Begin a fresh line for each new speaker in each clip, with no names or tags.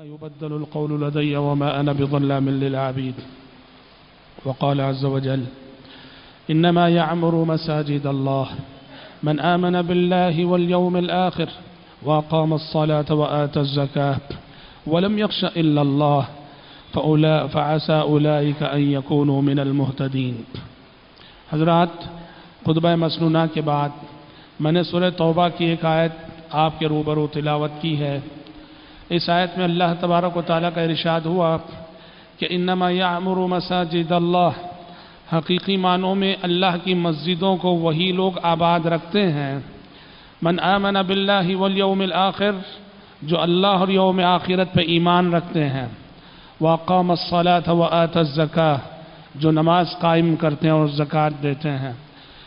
يبدل القول لدي وما أنا بظلام للعبيد. وقال عز وجل: إنما يعمر مساجد الله من آمن بالله واليوم الآخر وأقام الصلاة وآتى الزكاة ولم يخش إلا الله فعسى أولئك أن يكونوا من المهتدين. حضرات، خطبہ مسنونہ کے بعد میں نے سورہ توبہ کی ایک آیت آپ کے روبرو تلاوت کی ہے. اس آیت میں اللہ تبارک و تعالیٰ کا ارشاد ہوا کہ انما یعمر مساجد اللہ، حقیقی معنوں میں اللہ کی مسجدوں کو وہی لوگ آباد رکھتے ہیں من آمن باللہ والیوم الآخر، جو اللہ اور یوم آخرت پہ ایمان رکھتے ہیں، واقام الصلاۃ وآت الزکاۃ، جو نماز قائم کرتے ہیں اور زکوٰۃ دیتے ہیں،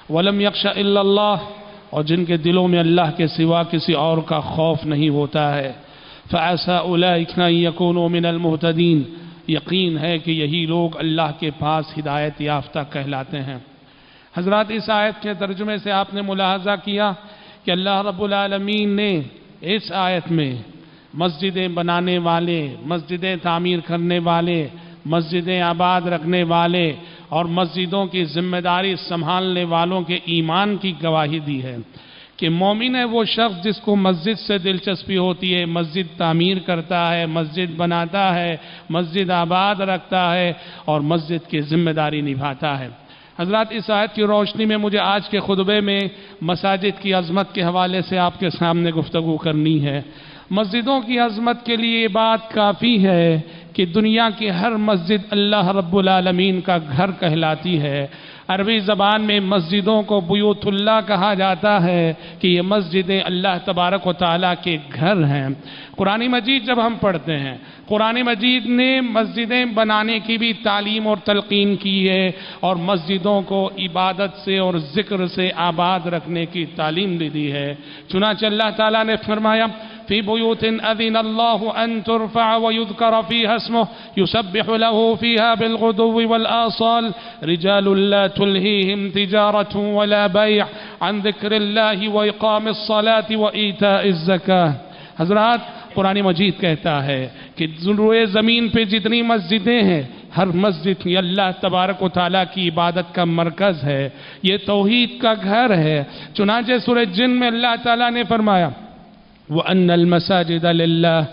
ولم یخش الا اللہ، اور جن کے دلوں میں اللہ کے سوا کسی اور کا خوف نہیں ہوتا ہے، فعسى اولئک ان یکونوا من المہتدین، یقین ہے کہ یہی لوگ اللہ کے پاس ہدایت یافتہ کہلاتے ہیں. حضرات، اس آیت کے ترجمے سے آپ نے ملاحظہ کیا کہ اللہ رب العالمین نے اس آیت میں مسجدیں بنانے والے، مسجدیں تعمیر کرنے والے، مسجدیں آباد رکھنے والے اور مسجدوں کی ذمہ داری سنبھالنے والوں کے ایمان کی گواہی دی ہے کہ مومن ہے وہ شخص جس کو مسجد سے دلچسپی ہوتی ہے، مسجد تعمیر کرتا ہے، مسجد بناتا ہے، مسجد آباد رکھتا ہے اور مسجد کی ذمہ داری نبھاتا ہے. حضرات، اس آیت کی روشنی میں مجھے آج کے خطبے میں مساجد کی عظمت کے حوالے سے آپ کے سامنے گفتگو کرنی ہے. مسجدوں کی عظمت کے لیے یہ بات کافی ہے کہ دنیا کی ہر مسجد اللہ رب العالمین کا گھر کہلاتی ہے. عربی زبان میں مسجدوں کو بیوت اللہ کہا جاتا ہے کہ یہ مسجدیں اللہ تبارک و تعالیٰ کے گھر ہیں. قرآن مجید جب ہم پڑھتے ہیں، قرآن مجید نے مسجدیں بنانے کی بھی تعلیم اور تلقین کی ہے اور مسجدوں کو عبادت سے اور ذکر سے آباد رکھنے کی تعلیم دی ہے. چنانچہ اللہ تعالیٰ نے فرمایا: فی بیوت اذن اللہ ان ترفع ویذکر فیہا اسمہ یسبح لہ فیہا بالغدو والآصال رجال لا تلہیہم تجارت ولا بیع عن ذکر اللہ واقام الصلاة وایتاء الزکاة. حضرات، قرآن مجید کہتا ہے کہ روئے زمین پہ جتنی مسجدیں ہیں، ہر مسجد یہ اللہ تبارک و تعالیٰ کی عبادت کا مرکز ہے، یہ توحید کا گھر ہے. چنانچہ سورہ جن میں اللہ تعالیٰ نے فرمایا: وَأَنَّ الْمَسَاجِدَ لِلَّهِ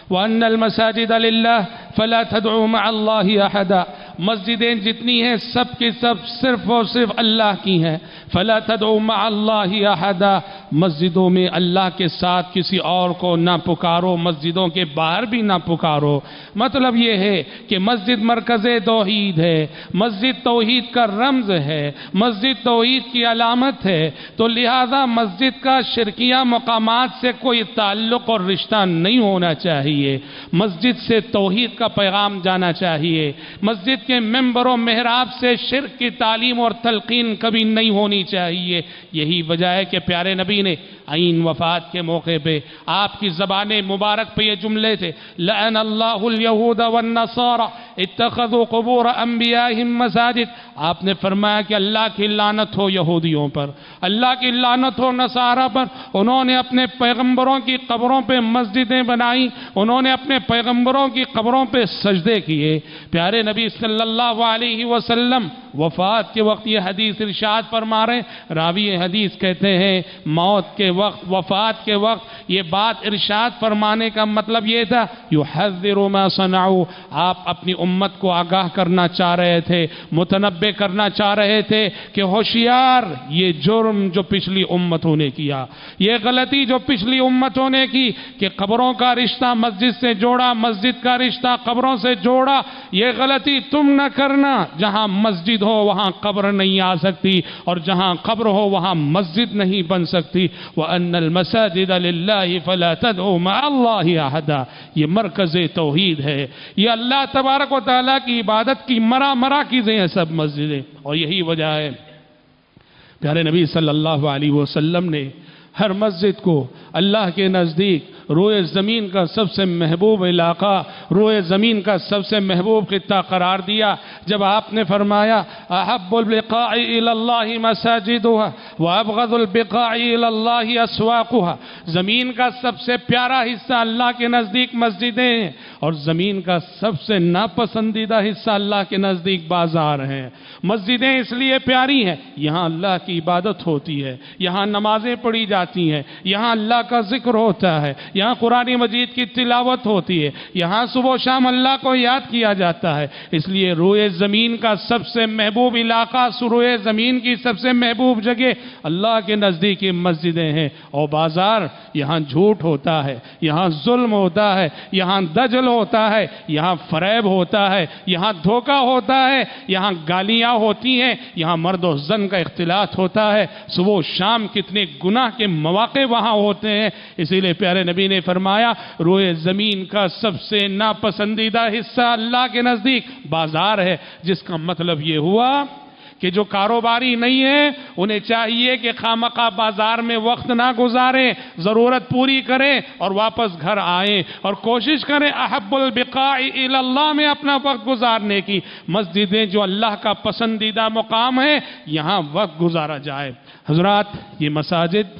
وَأَنَّ الْمَسَاجِدَ لِلَّهِ فَلَا تَدْعُوا مَعَ اللَّهِ أَحَدًا، مسجدیں جتنی ہیں سب کی سب صرف اور صرف اللہ کی ہیں. فَلَا تَدْعُوا مَعَ اللَّهِ أَحَدًا، مسجدوں میں اللہ کے ساتھ کسی اور کو نہ پکارو، مسجدوں کے باہر بھی نہ پکارو. مطلب یہ ہے کہ مسجد مرکز توحید ہے، مسجد توحید کا رمز ہے، مسجد توحید کی علامت ہے. تو لہذا مسجد کا شرکیہ مقامات سے کوئی تعلق اور رشتہ نہیں ہونا چاہیے. مسجد سے توحید کا پیغام جانا چاہیے. مسجد کے ممبر و محراب سے شرک کی تعلیم اور تلقین کبھی نہیں ہونی چاہیے. یہی وجہ ہے کہ پیارے نبی نے عین وفات کے موقع پہ آپ کی زبان مبارک پہ یہ جملے تھے: لعن اللہ الیہود والنصارى اتخذوا قبور انبیائہم مساجد. آپ نے فرمایا کہ اللہ کی لعنت ہو یہودیوں پر، اللہ کی لعنت ہو نصارہ پر، انہوں نے اپنے پیغمبروں کی قبروں پہ مسجدیں بنائیں، انہوں نے اپنے پیغمبروں کی قبروں پہ سجدے کیے. پیارے نبی صلی اللہ علیہ وسلم وفات کے وقت یہ حدیث ارشاد فرما رہے ہیں. راوی حدیث کہتے ہیں موت کے وقت، وفات کے وقت یہ بات ارشاد فرمانے کا مطلب یہ تھا: یحذر ما صنعوا، آپ اپنی امت کو آگاہ کرنا چاہ رہے تھے، متنبہ کرنا چاہ رہے تھے کہ ہوشیار، یہ جرم جو پچھلی امتوں نے کیا، یہ غلطی جو پچھلی امتوں نے کی کہ قبروں کا رشتہ مسجد سے جوڑا، مسجد کا رشتہ قبروں سے جوڑا، یہ غلطی تم نہ کرنا. جہاں مسجد ہو وہاں قبر نہیں آ سکتی اور جہاں قبر ہو وہاں مسجد نہیں بن سکتی. وَأَنَّ الْمَسَاجِدَ لِلَّهِ فَلَا تَدْعُوا مَعَ اللَّهِ أَحَدًا، یہ مرکز توحید ہے، یہ اللہ تبارک و تعالیٰ کی عبادت کی مراکز ہیں سب مسجدیں. اور یہی وجہ ہے پیارے نبی صلی اللہ علیہ وسلم نے ہر مسجد کو اللہ کے نزدیک روئے زمین کا سب سے محبوب علاقہ، روئے زمین کا سب سے محبوب خطہ قرار دیا جب آپ نے فرمایا: احب البقاع الی اللہ مساجدها وابغض البقاع الی اللہ اسواقها، زمین کا سب سے پیارا حصہ اللہ کے نزدیک مسجدیں ہیں اور زمین کا سب سے ناپسندیدہ حصہ اللہ کے نزدیک بازار ہیں۔ مسجدیں اس لیے پیاری ہیں، یہاں اللہ کی عبادت ہوتی ہے، یہاں نمازیں پڑھی جاتی ہیں، یہاں اللہ کا ذکر ہوتا ہے، یہاں قرآن مجید کی تلاوت ہوتی ہے، یہاں صبح و شام اللہ کو یاد کیا جاتا ہے۔ اس لیے روئے زمین کا سب سے محبوب علاقہ، روئے زمین کی سب سے محبوب جگہ اللہ کے نزدیک مسجدیں ہیں۔ اور بازار، یہاں جھوٹ ہوتا ہے، یہاں ظلم ہوتا ہے، یہاں دجل ہوتا ہے، یہاں فریب ہوتا ہے، یہاں دھوکہ ہوتا ہے، یہاں گالیاں ہوتی ہیں، یہاں مرد و زن کا اختلاط ہوتا ہے، صبح و شام کتنے گناہ کے مواقع وہاں ہوتے ہیں۔ اسی لیے پیارے نبی نے فرمایا روئے زمین کا سب سے ناپسندیدہ حصہ اللہ کے نزدیک بازار ہے، جس کا مطلب یہ ہوا کہ جو کاروباری نہیں ہیں انہیں چاہیے کہ خامخواہ بازار میں وقت نہ گزاریں، ضرورت پوری کریں اور واپس گھر آئیں، اور کوشش کریں احب البقاع الی اللہ میں اپنا وقت گزارنے کی۔ مسجدیں جو اللہ کا پسندیدہ مقام ہے، یہاں وقت گزارا جائے۔ حضرات، یہ مساجد،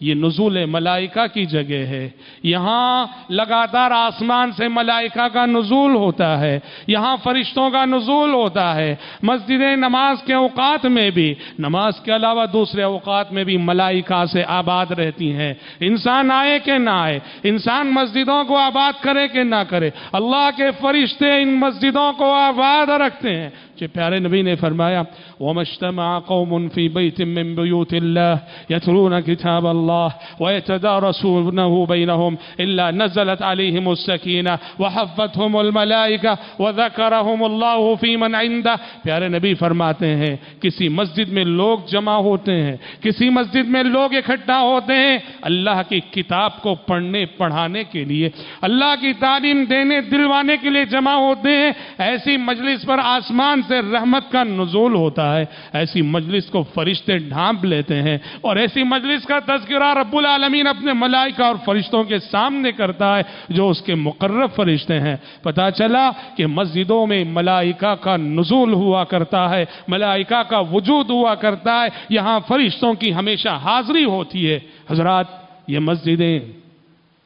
یہ نزول ملائکہ کی جگہ ہے، یہاں لگاتار آسمان سے ملائکہ کا نزول ہوتا ہے، یہاں فرشتوں کا نزول ہوتا ہے۔ مسجدیں نماز کے اوقات میں بھی، نماز کے علاوہ دوسرے اوقات میں بھی ملائکہ سے آباد رہتی ہیں۔ انسان آئے کہ نہ آئے، انسان مسجدوں کو آباد کرے کہ نہ کرے، اللہ کے فرشتے ان مسجدوں کو آباد رکھتے ہیں۔ پیارے نبی نے فرمایا وَمَا اجْتَمَعَ قَوْمٌ فِي بَيْتٍ مِّن بُيُوتِ اللَّهِ يَتْلُونَ كِتَابَ اللَّهِ وَيَتَدَارَسُونَهُ بَيْنَهُمْ إِلَّا نَزَلَتْ عَلَيْهِمُ السَّكِينَةُ وَحَفَّتْهُمُ الْمَلَائِكَةُ وَذَكَرَهُمُ اللَّهُ فِي مَنْ عِندَهُ۔ پیارے نبی فرماتے ہیں کسی مسجد میں لوگ جمع ہوتے ہیں، کسی مسجد میں لوگ اکٹھا ہوتے ہیں اللہ کی کتاب کو پڑھنے پڑھانے کے لیے، اللہ کی تعلیم دینے دلوانے کے لیے جمع ہوتے ہیں، ایسی مجلس پر آسمان سے رحمت کا نزول ہوتا ہے، ایسی مجلس کو فرشتے ڈھانپ لیتے ہیں، اور ایسی مجلس کا تذکرہ رب العالمین اپنے ملائکہ اور فرشتوں کے سامنے کرتا ہے جو اس کے مقرب فرشتے ہیں۔ پتہ چلا کہ مسجدوں میں ملائکہ کا نزول ہوا کرتا ہے، ملائکہ کا وجود ہوا کرتا ہے، یہاں فرشتوں کی ہمیشہ حاضری ہوتی ہے۔ حضرات، یہ مسجدیں،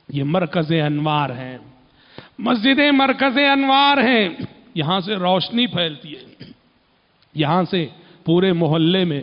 یہ مرکز انوار ہیں، مسجدیں مرکز انوار ہیں۔ یہاں سے روشنی پھیلتی ہے، یہاں سے پورے محلے میں،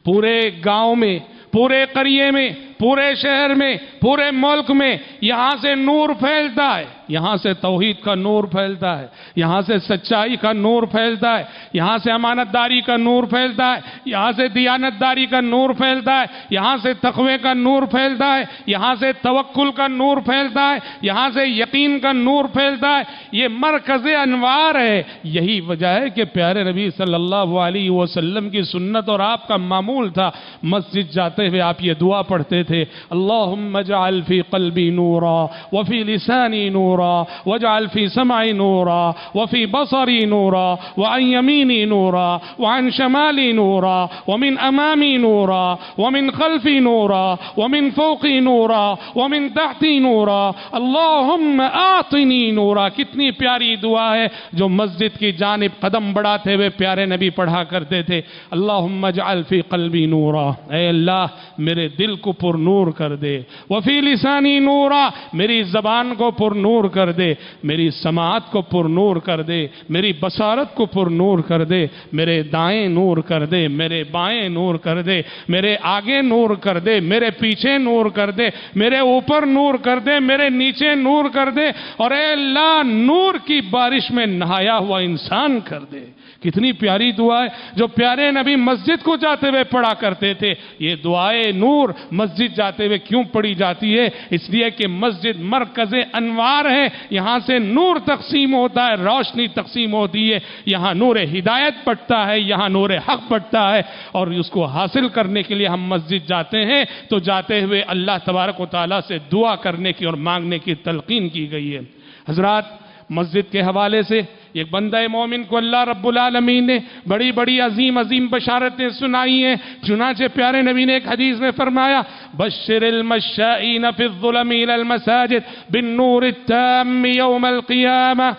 پورے گاؤں میں، پورے قریے میں، پورے شہر میں، پورے ملک میں یہاں سے نور پھیلتا ہے، یہاں سے توحید کا نور پھیلتا ہے، یہاں سے سچائی کا نور پھیلتا ہے، یہاں سے امانت داری کا نور پھیلتا ہے، یہاں سے دیانت داری کا نور پھیلتا ہے، یہاں سے تقوی کا نور پھیلتا ہے، یہاں سے توکل کا نور پھیلتا ہے، یہاں سے یقین کا نور پھیلتا ہے۔ یہ مرکز انوار ہے۔ یہی وجہ ہے کہ پیارے نبی صلی اللہ علیہ وسلم کی سنت اور آپ کا معمول تھا، مسجد جاتے ہوئے آپ یہ دعا پڑھتے تھے، اللہم اجعل فی قلبی نورا وفی لسانی نورا واجعل فی سمعی نورا وفی بصری نورا وعن یمینی نورا وعن شمالی نورا ومن امامی نورا ومن خلفی نورا ومن فوقی نورا ومن تحتی نورا اللہم آتنی نورا۔ کتنی پیاری دعا ہے جو مسجد کی جانب قدم بڑھاتے ہوئے پیارے نبی پڑھا کرتے تھے، اللہم اجعل فی قلبی نورا، اے اللہ میرے دل کو پر نور کر دے، وفی لسانی نورا، میری زبان کو پر نور کر دے، میری سماعت کو پر نور کر دے، میری بصارت کو پر نور کر دے، میرے دائیں نور کر دے، میرے بائیں نور کر دے، میرے آگے نور کر دے، میرے پیچھے نور کر دے، میرے اوپر نور کر دے، میرے نیچے نور کر دے، اور اے اللہ نور کی بارش میں نہایا ہوا انسان کر دے۔ کتنی پیاری دعا ہے جو پیارے نبی مسجد کو جاتے ہوئے پڑھا کرتے تھے۔ یہ دعائے نور مسجد جاتے ہوئے کیوں پڑھی جاتی ہے؟ اس لیے کہ مسجد مرکز انوار ہے، یہاں سے نور تقسیم ہوتا ہے، روشنی تقسیم ہوتی ہے، یہاں نور ہدایت بٹتا ہے، یہاں نور حق بٹتا ہے، اور اس کو حاصل کرنے کے لیے ہم مسجد جاتے ہیں تو جاتے ہوئے اللہ تبارک و تعالیٰ سے دعا کرنے کی اور مانگنے کی تلقین کی گئی ہے۔ حضرات، مسجد کے حوالے سے ایک بندہ مومن کو اللہ رب العالمین نے بڑی بڑی عظیم عظیم بشارتیں سنائی ہیں۔ چنانچہ پیارے نبی نے ایک حدیث میں فرمایا بشر المشائین فی الظلم الی المساجد بالنور التام یوم القیامہ۔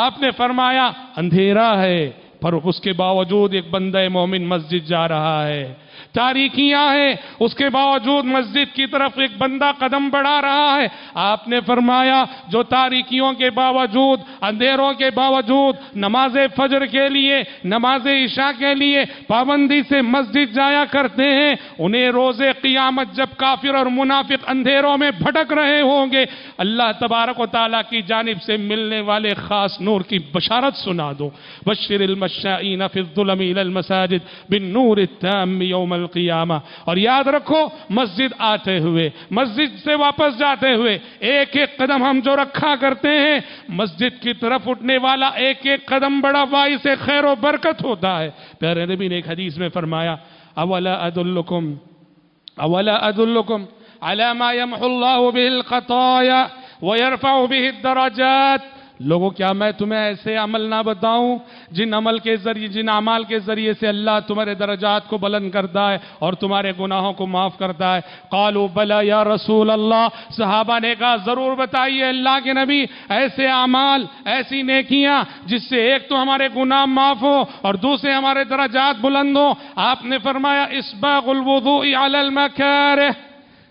آپ نے فرمایا اندھیرا ہے پر اس کے باوجود ایک بندہ مومن مسجد جا رہا ہے، تاریکیاں ہیں، اس کے باوجود مسجد کی طرف ایک بندہ قدم بڑھا رہا ہے. آپ نے فرمایا جو تاریکیوں کے باوجود، اندھیروں کے باوجود نماز فجر کے لیے، نماز عشاء کے لیے پابندی سے مسجد جایا کرتے ہیں، انہیں روز قیامت جب کافر اور منافق اندھیروں میں بھٹک رہے ہوں گے، اللہ تبارک و تعالیٰ کی جانب سے ملنے والے خاص نور کی بشارت سنا دو. بشر المشائین فی الظلم الی المساجد بالنور التام یوم القیامہ. اور یاد رکھو، مسجد آتے ہوئے، مسجد سے واپس جاتے ہوئے ایک ایک قدم ہم جو رکھا کرتے ہیں، مسجد کی طرف اٹھنے والا ایک ایک قدم بڑا باعث خیر و برکت ہوتا ہے. پیارے نبی نے ایک حدیث میں فرمایا اولا ادلکم علی ما یمحو اللہ بہ الخطایا ویرفع بہ الدرجات. لوگوں کیا میں تمہیں ایسے عمل نہ بتاؤں جن اعمال کے ذریعے سے اللہ تمہارے درجات کو بلند کرتا ہے اور تمہارے گناہوں کو معاف کرتا ہے؟ قالوا بلا یا رسول اللہ. صحابہ نے کہا ضرور بتائیے اللہ کے نبی، ایسے اعمال، ایسی نیکیاں جس سے ایک تو ہمارے گناہ معاف ہو اور دوسرے ہمارے درجات بلند ہو. آپ نے فرمایا اسباغ الوضوء علی المکارہ.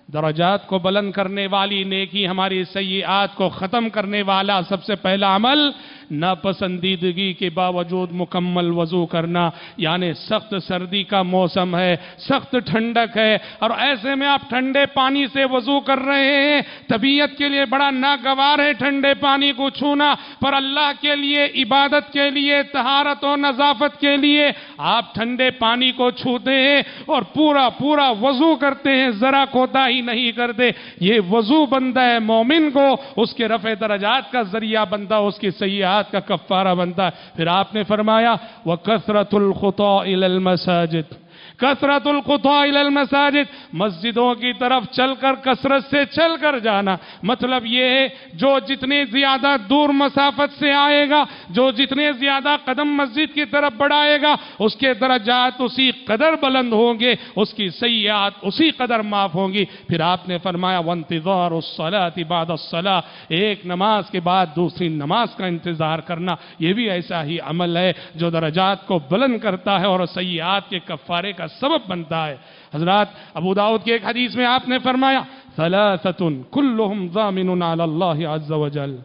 درجات کو بلند کرنے والی نیکی ہماری سیئات کو ختم کرنے والا سب سے پہلا عمل ناپسندیدگی کے باوجود مکمل وضو کرنا. یعنی سخت سردی کا موسم ہے، سخت ٹھنڈک ہے، اور ایسے میں آپ ٹھنڈے پانی سے وضو کر رہے ہیں. طبیعت کے لیے بڑا ناگوار ہے ٹھنڈے پانی کو چھونا، پر اللہ کے لیے، عبادت کے لیے، طہارت و نظافت کے لیے آپ ٹھنڈے پانی کو چھوتے ہیں اور پورا وضو کرتے ہیں، ذرا کوتاہی نہیں کرتے. یہ وضو بندہ ہے مومن کو اس کے رفع درجات کا ذریعہ بنتا، اس کی سیئات کا کفارہ بنتا ہے. پھر آپ نے فرمایا وَكَثْرَةُ الْخُطَاءِ إِلَى الْمَسَاجِدِ. کثرت الخطا الی المساجد، مسجدوں کی طرف چل کر، کثرت سے چل کر جانا. مطلب یہ ہے جو جتنے زیادہ دور مسافت سے آئے گا، جو جتنے زیادہ قدم مسجد کی طرف بڑھائے گا، اس کے درجات اسی قدر بلند ہوں گے، اس کی سیئات اسی قدر معاف ہوں گی. پھر آپ نے فرمایا وانتظار الصلاة بعد الصلاة. ایک نماز کے بعد دوسری نماز کا انتظار کرنا، یہ بھی ایسا ہی عمل ہے جو درجات کو بلند کرتا ہے اور سیئات کے کفارے کا سبب بنتا ہے. حضرات، ابو داؤد کی ایک حدیث میں آپ نے فرمایا ثلاثۃ کلہم ضامن علی اللہ عز وجل.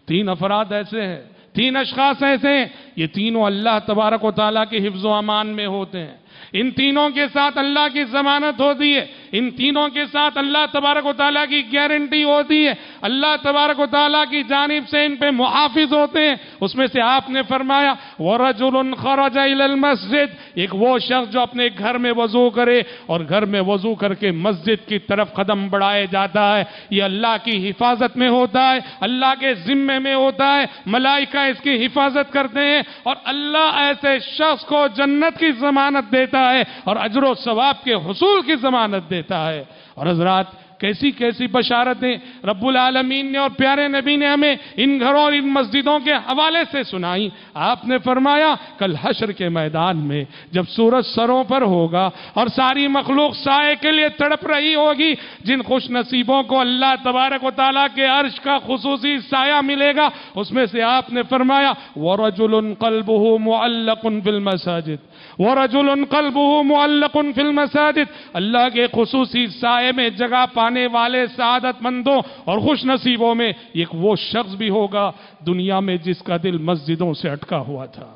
تین افراد ایسے ہیں، تین اشخاص ایسے ہیں، یہ تینوں اللہ تبارک و تعالیٰ کے حفظ و امان میں ہوتے ہیں. ان تینوں کے ساتھ اللہ کی ضمانت ہوتی ہے، ان تینوں کے ساتھ اللہ تبارک و تعالیٰ کی گارنٹی ہوتی ہے، اللہ تبارک و تعالیٰ کی جانب سے ان پہ محافظ ہوتے ہیں. اس میں سے آپ نے فرمایا وَرَجُلٌ خَرَجَ إِلَى الْمَسْجِدِ. ایک وہ شخص جو اپنے گھر میں وضو کرے اور گھر میں وضو کر کے مسجد کی طرف قدم بڑھائے جاتا ہے، یہ اللہ کی حفاظت میں ہوتا ہے، اللہ کے ذمے میں ہوتا ہے، ملائکہ اس کی حفاظت کرتے ہیں، اور اللہ ایسے شخص کو جنت کی ضمانت دیتا ہے اور اجر و ثواب کے حصول کی ضمانت دیتا ہے. اور حضرات، کیسی کیسی بشارتیں رب العالمین نے اور پیارے نبی نے ہمیں ان گھروں اور ان مسجدوں کے حوالے سے سنائی. آپ نے فرمایا کل حشر کے میدان میں جب سورج سروں پر ہوگا اور ساری مخلوق سائے کے لیے تڑپ رہی ہوگی، جن خوش نصیبوں کو اللہ تبارک و تعالیٰ کے عرش کا خصوصی سایہ ملے گا، اس میں سے آپ نے فرمایا وَرَجُلٌ قَلْبُهُ مُعَلَّقٌ فِي الْمَسَاجِدِ وَرَجُلٌ قَلْبُهُ مُعَلَّقٌ فِي الْمَسَاجِدِ. اللہ کے خصوصی سائے میں جگہ پانے والے سعادت مندوں اور خوش نصیبوں میں ایک وہ شخص بھی ہوگا دنیا میں جس کا دل مسجدوں سے اٹکا ہوا تھا.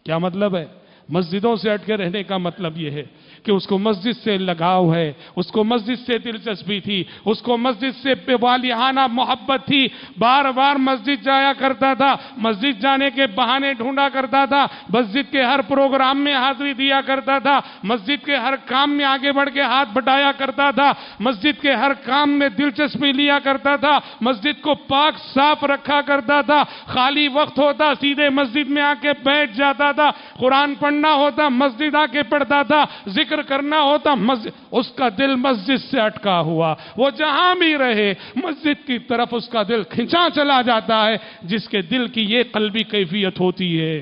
کیا مطلب ہے؟ مسجدوں سے اٹکے رہنے کا مطلب یہ ہے کہ اس کو مسجد سے لگاؤ ہے، اس کو مسجد سے دلچسپی تھی، اس کو مسجد سے والہانہ محبت تھی، بار بار مسجد جایا کرتا تھا، مسجد جانے کے بہانے ڈھونڈا کرتا تھا، مسجد کے ہر پروگرام میں حاضری دیا کرتا تھا، مسجد کے ہر کام میں آگے بڑھ کے ہاتھ بٹایا کرتا تھا، مسجد کے ہر کام میں دلچسپی لیا کرتا تھا، مسجد کو پاک صاف رکھا کرتا تھا. خالی وقت ہوتا سیدھے مسجد میں آ کے بیٹھ جاتا تھا، قرآن پڑھنا ہوتا مسجد آ کے پڑھتا تھا، ذکر کرنا ہوتا مسجد. اس کا دل مسجد سے اٹکا ہوا، وہ جہاں بھی رہے مسجد کی طرف اس کا دل کھنچا چلا جاتا ہے. جس کے دل کی یہ قلبی کیفیت ہوتی ہے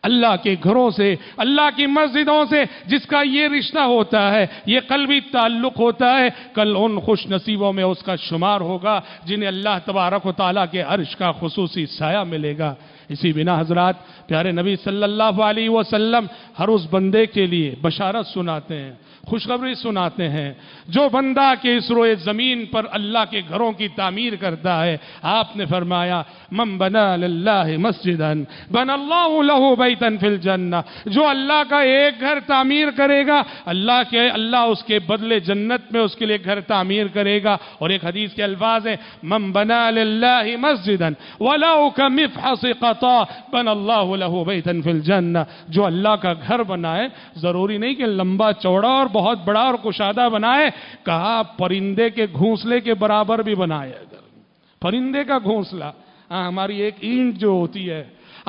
اللہ کے گھروں سے، اللہ کی مسجدوں سے جس کا یہ رشتہ ہوتا ہے، یہ قلبی تعلق ہوتا ہے، کل ان خوش نصیبوں میں اس کا شمار ہوگا جنہیں اللہ تبارک و تعالیٰ کے عرش کا خصوصی سایہ ملے گا۔ اسی بنا حضرات، پیارے نبی صلی اللہ علیہ وسلم ہر اس بندے کے لیے بشارت سناتے ہیں، خوشخبری سناتے ہیں جو بندہ کہ اس روئے زمین پر اللہ کے گھروں کی تعمیر کرتا ہے۔ آپ نے فرمایا من بنا للہ مسجدا بنا اللہ لہ بیتا فی الجنہ، جو اللہ کا ایک گھر تعمیر کرے گا، اللہ اس کے بدلے جنت میں اس کے لیے گھر تعمیر کرے گا۔ اور ایک حدیث کے الفاظ ہیں من بنا للہ مسجدا ولو کمفحص قطا بنا اللہ لہ بیتا فی الجنہ، جو اللہ کا گھر بنائے، ضروری نہیں کہ لمبا چوڑا اور بہت بڑا اور کشادہ بنائے، کہا پرندے کے گھونسلے کے برابر بھی بنائے۔ پرندے کا گھونسلہ، ہماری ایک اینٹ جو ہوتی ہے،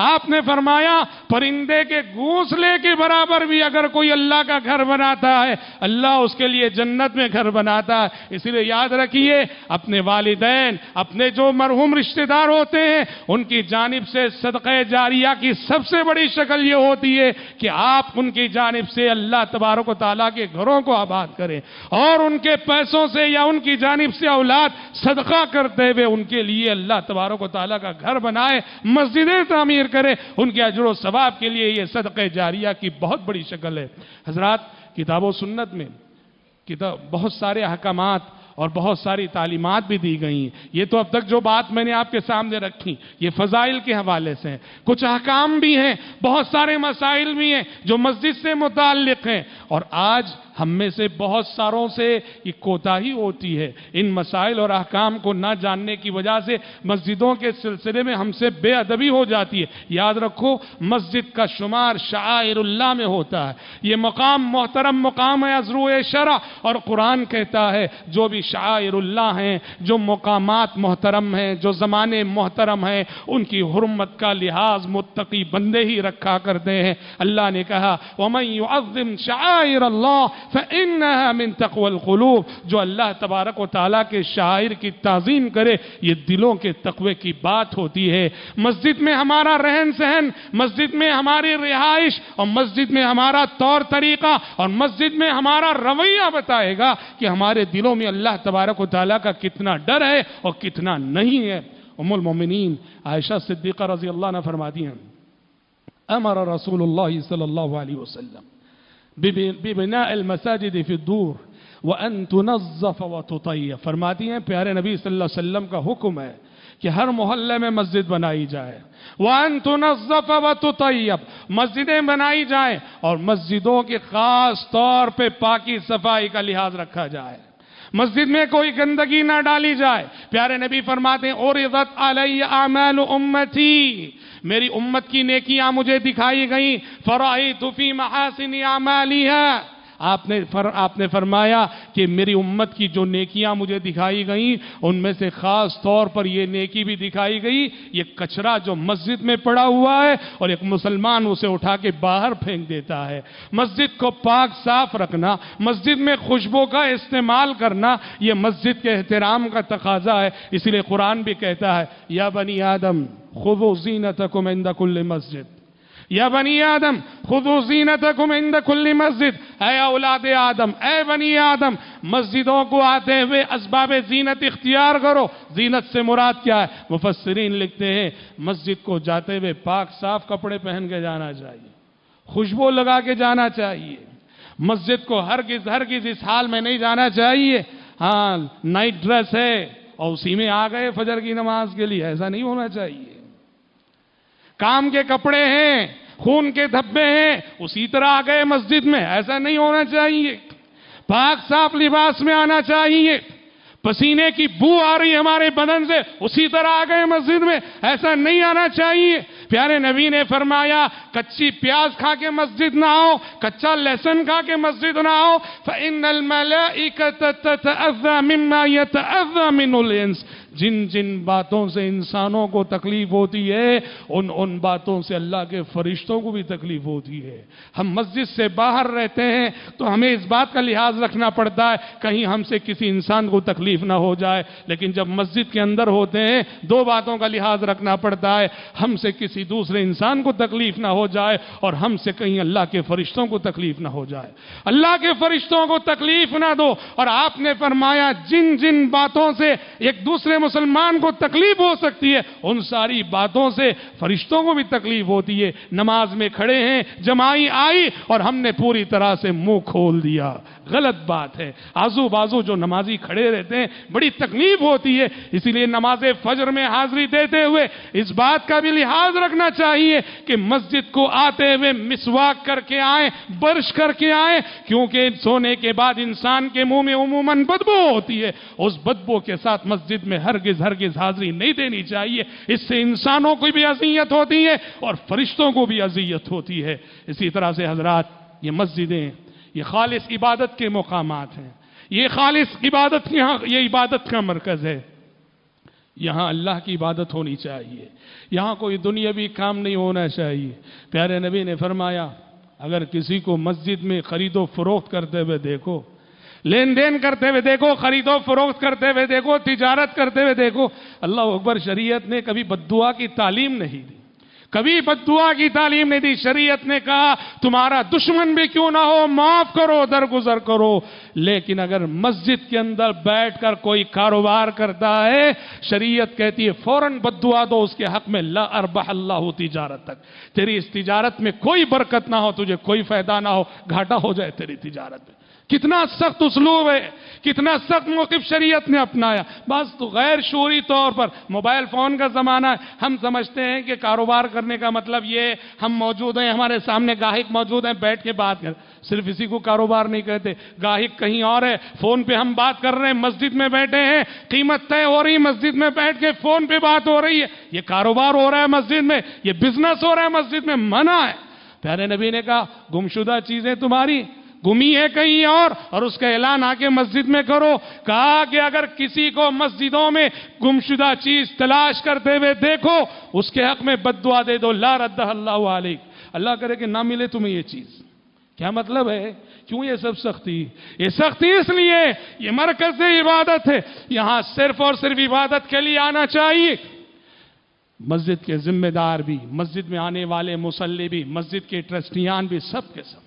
آپ نے فرمایا پرندے کے گھونسلے کے برابر بھی اگر کوئی اللہ کا گھر بناتا ہے، اللہ اس کے لیے جنت میں گھر بناتا ہے۔ اسی لیے یاد رکھیے، اپنے والدین، اپنے جو مرحوم رشتہ دار ہوتے ہیں، ان کی جانب سے صدقہ جاریہ کی سب سے بڑی شکل یہ ہوتی ہے کہ آپ ان کی جانب سے اللہ تبارک و تعالیٰ کے گھروں کو آباد کریں، اور ان کے پیسوں سے یا ان کی جانب سے اولاد صدقہ کرتے ہوئے ان کے لیے اللہ تبارک و تعالیٰ کا گھر بنائے، مسجدیں تعمیر کرے، ان کے اجر و ثواب کے لیے یہ صدقہ جاریہ کی بہت بڑی شکل ہے۔ حضرات، کتاب و سنت میں بہت سارے احکامات اور بہت ساری تعلیمات بھی دی گئی ہیں۔ یہ تو اب تک جو بات میں نے آپ کے سامنے رکھی، یہ فضائل کے حوالے سے ہیں، کچھ احکام بھی ہیں، بہت سارے مسائل بھی ہیں جو مسجد سے متعلق ہیں، اور آج ہم میں سے بہت ساروں سے یہ کوتاہی ہوتی ہے، ان مسائل اور احکام کو نہ جاننے کی وجہ سے مسجدوں کے سلسلے میں ہم سے بے ادبی ہو جاتی ہے۔ یاد رکھو، مسجد کا شمار شعائر اللہ میں ہوتا ہے، یہ مقام محترم مقام ہے از روئے شرع، اور قرآن کہتا ہے جو بھی شعائر اللہ ہیں، جو مقامات محترم ہیں، جو زمانے محترم ہیں، ان کی حرمت کا لحاظ متقی بندے ہی رکھا کرتے ہیں۔ اللہ نے کہا وَمَن يُعَظِّمْ شَعَائِرَ اللَّهِ فَإِنَّهَا مِن تَقْوَى الْقُلُوبِ، جو اللہ تبارک و تعالیٰ کے شاعر کی تعظیم کرے، یہ دلوں کے تقوی کی بات ہوتی ہے۔ مسجد میں ہمارا رہن سہن، مسجد میں ہماری رہائش، اور مسجد میں ہمارا طور طریقہ، اور مسجد میں ہمارا رویہ بتائے گا کہ ہمارے دلوں میں اللہ تبارک و تعالیٰ کا کتنا ڈر ہے اور کتنا نہیں ہے۔ ام المومنین عائشہ صدیقہ رضی اللہ عنہ فرماتی ہیں امر رسول اللہ صلی اللہ علیہ وسلم ببناء المساجد فی الدور وان تنظف وتطیب، فرماتی ہیں پیارے نبی صلی اللہ علیہ وسلم کا حکم ہے کہ ہر محلے میں مسجد بنائی جائے، وَأَن تُنَظَّفَ وَتُطَيَّبْ، مسجدیں بنائی جائیں اور مسجدوں کے خاص طور پہ پاکی صفائی کا لحاظ رکھا جائے، مسجد میں کوئی گندگی نہ ڈالی جائے۔ پیارے نبی فرماتے ہیں عُرِضَتْ عَلَيَّ أَعْمَالُ أُمَّتِي، میری امت کی نیکیاں مجھے دکھائی گئیں، فَرَأَيْتُ فِي مَحَاسِنِ أَعْمَالِهَا، آپ نے فرمایا کہ میری امت کی جو نیکیاں مجھے دکھائی گئیں ان میں سے خاص طور پر یہ نیکی بھی دکھائی گئی، یہ کچرا جو مسجد میں پڑا ہوا ہے اور ایک مسلمان اسے اٹھا کے باہر پھینک دیتا ہے۔ مسجد کو پاک صاف رکھنا، مسجد میں خوشبو کا استعمال کرنا، یہ مسجد کے احترام کا تقاضا ہے۔ اسی لیے قرآن بھی کہتا ہے یا بنی آدم خذوا زینتکم عند کل مسجد، یا بنی آدم خذوا زینتکم عند کل مسجد، اے اولاد آدم، اے بنی آدم، مسجدوں کو آتے ہوئے اسباب زینت اختیار کرو۔ زینت سے مراد کیا ہے؟ مفسرین لکھتے ہیں مسجد کو جاتے ہوئے پاک صاف کپڑے پہن کے جانا چاہیے، خوشبو لگا کے جانا چاہیے، مسجد کو ہرگز اس حال میں نہیں جانا چاہیے ہاں نائٹ ڈریس ہے اور اسی میں آ گئے فجر کی نماز کے لیے، ایسا نہیں ہونا چاہیے۔ کام کے کپڑے ہیں، خون کے دھبے ہیں، اسی طرح آ گئے مسجد میں، ایسا نہیں ہونا چاہیے۔ پاک صاف لباس میں آنا چاہیے، پسینے کی بو آ رہی ہمارے بدن سے، اسی طرح آ گئے مسجد میں، ایسا نہیں آنا چاہیے۔ پیارے نبی نے فرمایا کچی پیاز کھا کے مسجد نہ آؤ، کچا لہسن کھا کے مسجد نہ آؤ، فَإِنَّ الْمَلَائِكَةَ تَتَأَذَّى مِمَّا يَتَأَذَّى مِنْهُ الْإِنسُ، جن جن باتوں سے انسانوں کو تکلیف ہوتی ہے ان باتوں سے اللہ کے فرشتوں کو بھی تکلیف ہوتی ہے۔ ہم مسجد سے باہر رہتے ہیں تو ہمیں اس بات کا لحاظ رکھنا پڑتا ہے کہیں ہم سے کسی انسان کو تکلیف نہ ہو جائے، لیکن جب مسجد کے اندر ہوتے ہیں دو باتوں کا لحاظ رکھنا پڑتا ہے، ہم سے کسی دوسرے انسان کو تکلیف نہ ہو جائے اور ہم سے کہیں اللہ کے فرشتوں کو تکلیف نہ ہو جائے۔ اللہ کے فرشتوں کو تکلیف نہ دو، اور آپ نے فرمایا جن جن باتوں سے ایک دوسرے مسلمان کو تکلیف ہو سکتی ہے ان ساری باتوں سے فرشتوں کو بھی تکلیف ہوتی ہے۔ نماز میں کھڑے ہیں، جماعی آئی اور ہم نے پوری طرح سے منہ کھول دیا، غلط بات ہے۔ آزو بازو جو نمازی کھڑے رہتے ہیں بڑی تکلیف ہوتی ہے، اسی لیے نماز فجر میں حاضری دیتے ہوئے اس بات کا بھی لحاظ رکھنا چاہیے کہ مسجد کو آتے ہوئے مسواک کر کے آئیں، برش کر کے آئیں، کیونکہ سونے کے بعد انسان کے منہ میں عموماً بدبو ہوتی ہے، اس بدبو کے ساتھ مسجد میں ہرگز حاضری نہیں دینی چاہیے، اس سے انسانوں کو بھی اذیت ہوتی ہے اور فرشتوں کو بھی اذیت ہوتی ہے۔ اسی طرح سے حضرات یہ مسجدیں یہ خالص عبادت کے مقامات ہیں، یہ خالص عبادت یہ عبادت کا مرکز ہے، یہاں اللہ کی عبادت ہونی چاہیے، یہاں کوئی دنیاوی کام نہیں ہونا چاہیے۔ پیارے نبی نے فرمایا اگر کسی کو مسجد میں خرید و فروخت کرتے ہوئے دیکھو، لین دین کرتے ہوئے دیکھو، خرید و فروخت کرتے ہوئے دیکھو، تجارت کرتے ہوئے دیکھو، اللہ اکبر، شریعت نے کبھی بددعا کی تعلیم نہیں دی، کبھی بددعا کی تعلیم نہیں دی۔ شریعت نے کہا تمہارا دشمن بھی کیوں نہ ہو معاف کرو، درگزر کرو، لیکن اگر مسجد کے اندر بیٹھ کر کوئی کاروبار کرتا ہے شریعت کہتی ہے فوراً بددعا دو اس کے حق میں، لا اربح اللہ تجارت تک، تیری اس تجارت میں کوئی برکت نہ ہو، تجھے کوئی فائدہ نہ ہو، گھاٹا ہو جائے تیری تجارت میں۔ کتنا سخت اسلوب ہے، کتنا سخت موقف شریعت نے اپنایا۔ بس تو غیر شعوری طور پر موبائل فون کا زمانہ ہے، ہم سمجھتے ہیں کہ کاروبار کرنے کا مطلب یہ ہم موجود ہیں، ہمارے سامنے گاہک موجود ہیں، بیٹھ کے بات کر، صرف اسی کو کاروبار نہیں کہتے، گاہک کہیں اور ہے، فون پہ ہم بات کر رہے ہیں، مسجد میں بیٹھے ہیں، قیمت طے ہو رہی ہے، مسجد میں بیٹھ کے فون پہ بات ہو رہی ہے، یہ کاروبار ہو رہا ہے مسجد میں، یہ بزنس ہو رہا ہے مسجد میں، منع ہے۔ پیارے نبی نے کہا گمشدہ چیزیں تمہاری گمی ہے کہیں اور اس کا اعلان آ کے مسجد میں کرو۔ کہا کہ اگر کسی کو مسجدوں میں گمشدہ چیز تلاش کرتے ہوئے دیکھو اس کے حق میں بددعا دے دو، لا رد اللہ علیک، اللہ کرے کہ نہ ملے تمہیں یہ چیز۔ کیا مطلب ہے؟ کیوں یہ سب سختی؟ یہ سختی اس لیے یہ مرکز عبادت ہے، یہاں صرف اور صرف عبادت کے لیے آنا چاہیے۔ مسجد کے ذمہ دار بھی، مسجد میں آنے والے مصلی بھی، مسجد کے ٹرسٹیان بھی، سب کے سب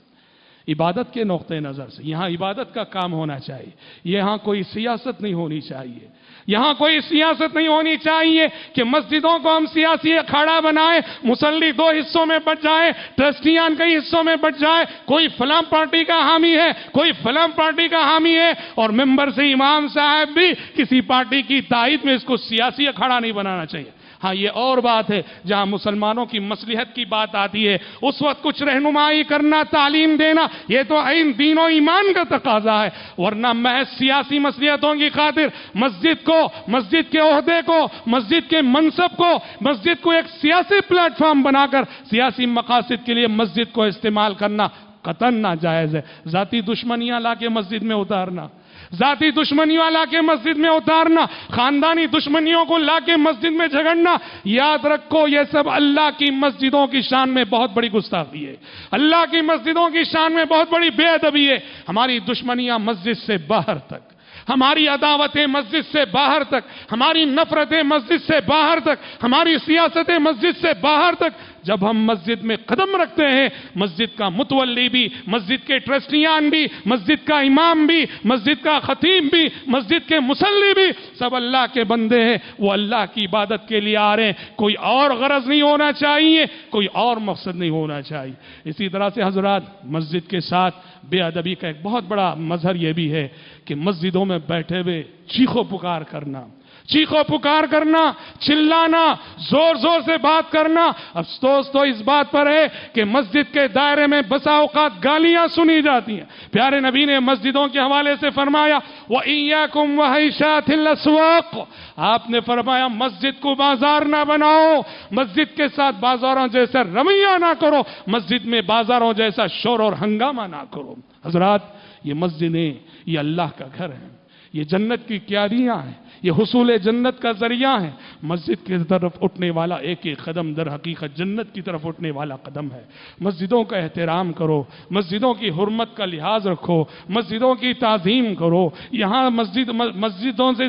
عبادت کے نقطہ نظر سے یہاں عبادت کا کام ہونا چاہیے، یہاں کوئی سیاست نہیں ہونی چاہیے، یہاں کوئی سیاست نہیں ہونی چاہیے کہ مسجدوں کو ہم سیاسی اکھاڑا بنائیں، مصلی دو حصوں میں بٹ جائیں، ٹرسٹیان کئی حصوں میں بٹ جائیں، کوئی فلاں پارٹی کا حامی ہے، کوئی فلاں پارٹی کا حامی ہے، اور ممبر سے امام صاحب بھی کسی پارٹی کی تائید میں اس کو سیاسی اکھاڑا نہیں بنانا چاہیے۔ ہاں یہ اور بات ہے جہاں مسلمانوں کی مصلحت کی بات آتی ہے اس وقت کچھ رہنمائی کرنا، تعلیم دینا، یہ تو عین دین و ایمان کا تقاضا ہے، ورنہ محض سیاسی مصلحتوں کی خاطر مسجد کو، مسجد کے عہدے کو، مسجد کے منصب کو، مسجد کو ایک سیاسی پلیٹ فارم بنا کر سیاسی مقاصد کے لیے مسجد کو استعمال کرنا قطعاً ناجائز ہے۔ ذاتی دشمنیاں لا کے مسجد میں اتارنا، ذاتی دشمنیوں لا کے مسجد میں اتارنا، خاندانی دشمنیوں کو لا کے مسجد میں جھگڑنا، یاد رکھو یہ سب اللہ کی مسجدوں کی شان میں بہت بڑی گستاخی ہے، اللہ کی مسجدوں کی شان میں بہت بڑی بے ادبی ہے۔ ہماری دشمنیاں مسجد سے باہر تک، ہماری عداوتیں مسجد سے باہر تک، ہماری نفرتیں مسجد سے باہر تک، ہماری سیاستیں مسجد سے باہر تک، جب ہم مسجد میں قدم رکھتے ہیں مسجد کا متولی بھی، مسجد کے ٹرسٹیان بھی، مسجد کا امام بھی، مسجد کا خطیب بھی، مسجد کے مصلی بھی، سب اللہ کے بندے ہیں، وہ اللہ کی عبادت کے لیے آ رہے ہیں، کوئی اور غرض نہیں ہونا چاہیے، کوئی اور مقصد نہیں ہونا چاہیے۔ اسی طرح سے حضرات مسجد کے ساتھ بے ادبی کا ایک بہت بڑا مظہر یہ بھی ہے کہ مسجدوں میں بیٹھے ہوئے چیخو پکار کرنا، چیخو پکار کرنا، چلانا، زور زور سے بات کرنا۔ افسوس تو اس بات پر ہے کہ مسجد کے دائرے میں بسا اوقات گالیاں سنی جاتی ہیں۔ پیارے نبی نے مسجدوں کے حوالے سے فرمایا وَإِيَّاكُمْ وَهَيْشَاتِ الْأَسْوَاقِ، آپ نے فرمایا مسجد کو بازار نہ بناؤ، مسجد کے ساتھ بازاروں جیسا رویہ نہ کرو، مسجد میں بازاروں جیسا شور اور ہنگامہ نہ کرو۔ حضرات یہ مسجدیں یہ اللہ کا گھر ہے، یہ جنت کی کیاریاں ہیں، یہ حصول جنت کا ذریعہ ہیں۔ مسجد کی طرف اٹھنے والا ایک ایک قدم در حقیقت جنت کی طرف اٹھنے والا قدم ہے۔ مسجدوں کا احترام کرو، مسجدوں کی حرمت کا لحاظ رکھو، مسجدوں کی تعظیم کرو، یہاں مسجدوں سے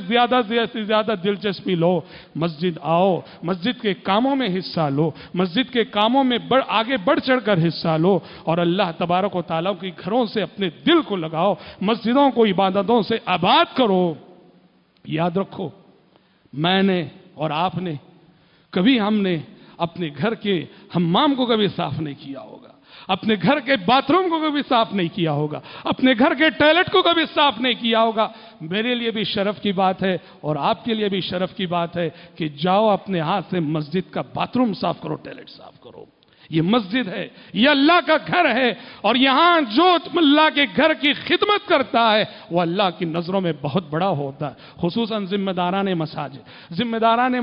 زیادہ دلچسپی لو، مسجد آؤ، مسجد کے کاموں میں حصہ لو، مسجد کے کاموں میں آگے بڑھ چڑھ کر حصہ لو، اور اللہ تبارک و تعالیٰ کی گھروں سے اپنے دل کو لگاؤ، مسجدوں کو عبادتوں سے آباد کرو۔ یاد رکھو، میں نے اور آپ نے کبھی ہم نے اپنے گھر کے حمام کو کبھی صاف نہیں کیا ہوگا، اپنے گھر کے باتھ روم کو کبھی صاف نہیں کیا ہوگا، اپنے گھر کے ٹوائلٹ کو کبھی صاف نہیں کیا ہوگا۔ میرے لیے بھی شرف کی بات ہے اور آپ کے لیے بھی شرف کی بات ہے کہ جاؤ اپنے ہاتھ سے مسجد کا باتھ روم صاف کرو، ٹوائلٹ صاف کرو۔ یہ مسجد ہے، یہ اللہ کا گھر ہے، اور یہاں جو اللہ کے گھر کی خدمت کرتا ہے وہ اللہ کی نظروں میں بہت بڑا ہوتا ہے، خصوصاً ذمہ داران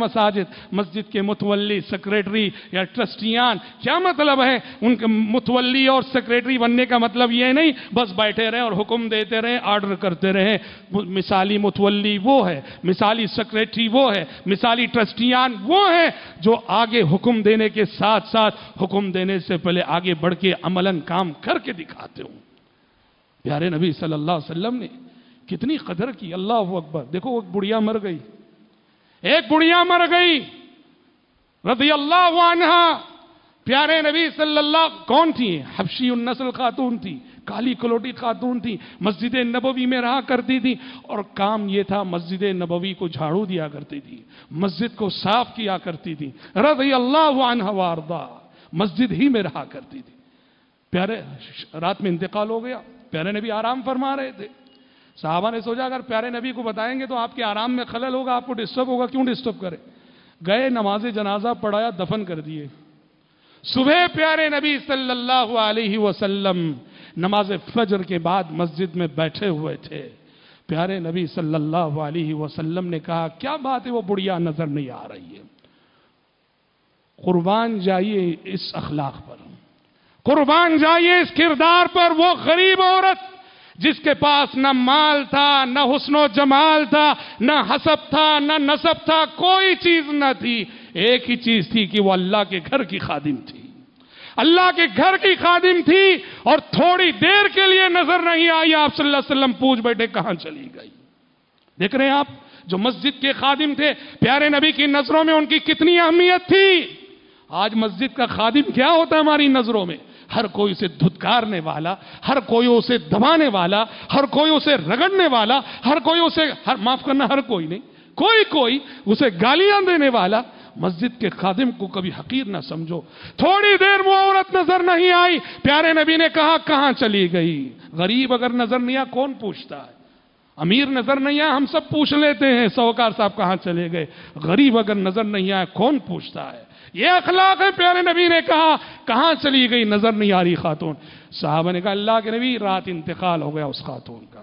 مساجد، مسجد کے متولی، سیکریٹری یا ٹرسٹیان۔ کیا مطلب ہے ان کے متولی اور سیکریٹری بننے کا؟ مطلب یہ نہیں بس بیٹھے رہیں اور حکم دیتے رہیں، آرڈر کرتے رہیں۔ مثالی متولی وہ ہے، مثالی سیکریٹری وہ ہے، مثالی ٹرسٹیان وہ ہے جو آگے حکم دینے کے ساتھ ساتھ حکم دینے سے پہلے آگے بڑھ کے عملاً کام کر کے دکھاتے ہوں۔ پیارے نبی صلی اللہ علیہ وسلم نے کتنی قدر کی، اللہ اکبر۔ دیکھو ایک بڑھیا مر گئی رضی اللہ عنہا، پیارے نبی صلی اللہ، کون تھی؟ حبشی النسل خاتون تھی، کالی کلوٹی خاتون تھی، مسجد نبوی میں رہا کرتی تھی، اور کام یہ تھا مسجد نبوی کو جھاڑو دیا کرتی تھی، مسجد کو صاف کیا کرتی تھی، رضی اللہ عنہا وارضا، مسجد ہی میں رہا کرتی تھی۔ پیارے رات میں انتقال ہو گیا، پیارے نبی آرام فرما رہے تھے، صحابہ نے سوچا اگر پیارے نبی کو بتائیں گے تو آپ کے آرام میں خلل ہوگا، آپ کو ڈسٹرب ہوگا، کیوں ڈسٹرب کرے؟ گئے، نماز جنازہ پڑھایا، دفن کر دیے۔ صبح پیارے نبی صلی اللہ علیہ وسلم نماز فجر کے بعد مسجد میں بیٹھے ہوئے تھے۔ پیارے نبی صلی اللہ علیہ وسلم نے کہا کیا بات ہے وہ بڑھیا نظر نہیں آ رہی ہے؟ قربان جائیے اس اخلاق پر، قربان جائیے اس کردار پر۔ وہ غریب عورت جس کے پاس نہ مال تھا، نہ حسن و جمال تھا، نہ حسب تھا، نہ نسب تھا، کوئی چیز نہ تھی، ایک ہی چیز تھی کہ وہ اللہ کے گھر کی خادم تھی، اللہ کے گھر کی خادم تھی، اور تھوڑی دیر کے لیے نظر نہیں آئی، آپ صلی اللہ علیہ وسلم پوچھ بیٹھے کہاں چلی گئی؟ دیکھ رہے ہیں آپ، جو مسجد کے خادم تھے، پیارے نبی کی نظروں میں ان کی کتنی اہمیت تھی۔ آج مسجد کا خادم کیا ہوتا ہے ہماری نظروں میں؟ ہر کوئی اسے دھتکارنے والا، ہر کوئی اسے دبانے والا، ہر کوئی اسے رگڑنے والا، ہر کوئی اسے معاف کرنا، ہر کوئی نہیں، کوئی اسے گالیاں دینے والا۔ مسجد کے خادم کو کبھی حقیر نہ سمجھو۔ تھوڑی دیر وہ عورت نظر نہیں آئی، پیارے نبی نے کہا کہاں چلی گئی؟ غریب اگر نظر نہیں آیا کون پوچھتا ہے؟ امیر نظر نہیں آیا ہم سب پوچھ لیتے ہیں سوکار صاحب کہاں چلے گئے، غریب اگر نظر نہیں آیا کون پوچھتا ہے؟ یہ اخلاق ہے۔ پیارے نبی نے کہا کہاں چلی گئی؟ نظر نہیں آ رہی خاتون۔ صحابہ نے کہا اللہ کے نبی رات انتقال ہو گیا اس خاتون کا،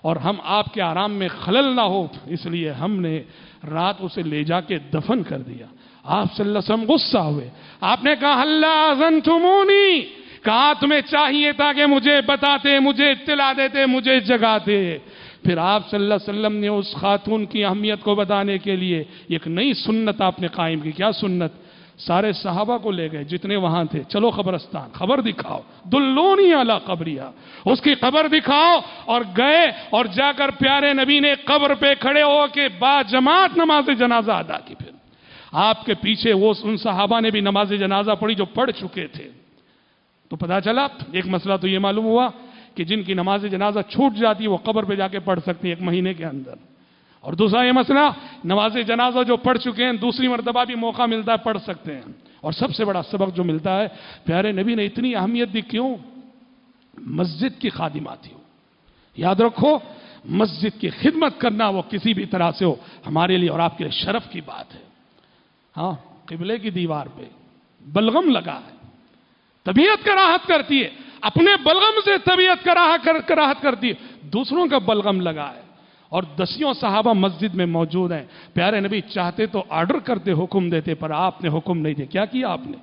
اور ہم آپ کے آرام میں خلل نہ ہو اس لیے ہم نے رات اسے لے جا کے دفن کر دیا۔ آپ صلی اللہ علیہ وسلم غصہ ہوئے، آپ نے کہا اللہ اذنتمونی، کہا تمہیں چاہیے تھا کہ مجھے بتاتے، مجھے اطلاع دیتے، مجھے جگاتے۔ پھر آپ صلی اللہ علیہ وسلم نے اس خاتون کی اہمیت کو بتانے کے لیے ایک نئی سنت آپ نے قائم کی۔ کیا سنت؟ سارے صحابہ کو لے گئے جتنے وہاں تھے، چلو قبرستان، خبر دکھاؤ، دلونی علی قبریہ، اس کی قبر دکھاؤ، اور گئے اور جا کر پیارے نبی نے قبر پہ کھڑے ہو کے با جماعت نماز جنازہ ادا کی۔ پھر آپ کے پیچھے وہ ان صحابہ نے بھی نماز جنازہ پڑھی جو پڑھ چکے تھے۔ تو پتہ چلا ایک مسئلہ تو یہ معلوم ہوا کہ جن کی نماز جنازہ چھوٹ جاتی ہے وہ قبر پہ جا کے پڑھ سکتے ہیں 1 مہینے کے اندر، اور دوسرا یہ مسئلہ نماز جنازہ جو پڑھ چکے ہیں دوسری مرتبہ بھی موقع ملتا ہے پڑھ سکتے ہیں۔ اور سب سے بڑا سبق جو ملتا ہے، پیارے نبی نے اتنی اہمیت دی، کیوں؟ مسجد کی خادمہ تھی۔ یاد رکھو مسجد کی خدمت کرنا وہ کسی بھی طرح سے ہو ہمارے لیے اور آپ کے لیے شرف کی بات ہے۔ ہاں قبلے کی دیوار پہ بلغم لگا ہے، طبیعت کراہت کرتی ہے، اپنے بلغم سے طبیعت کراہت کرتی ہے، دوسروں کا بلغم لگا ہے، اور 10 صحابہ مسجد میں موجود ہیں۔ پیارے نبی چاہتے تو آرڈر کرتے، حکم دیتے، پر آپ نے حکم نہیں دیا۔ کیا کیا آپ نے؟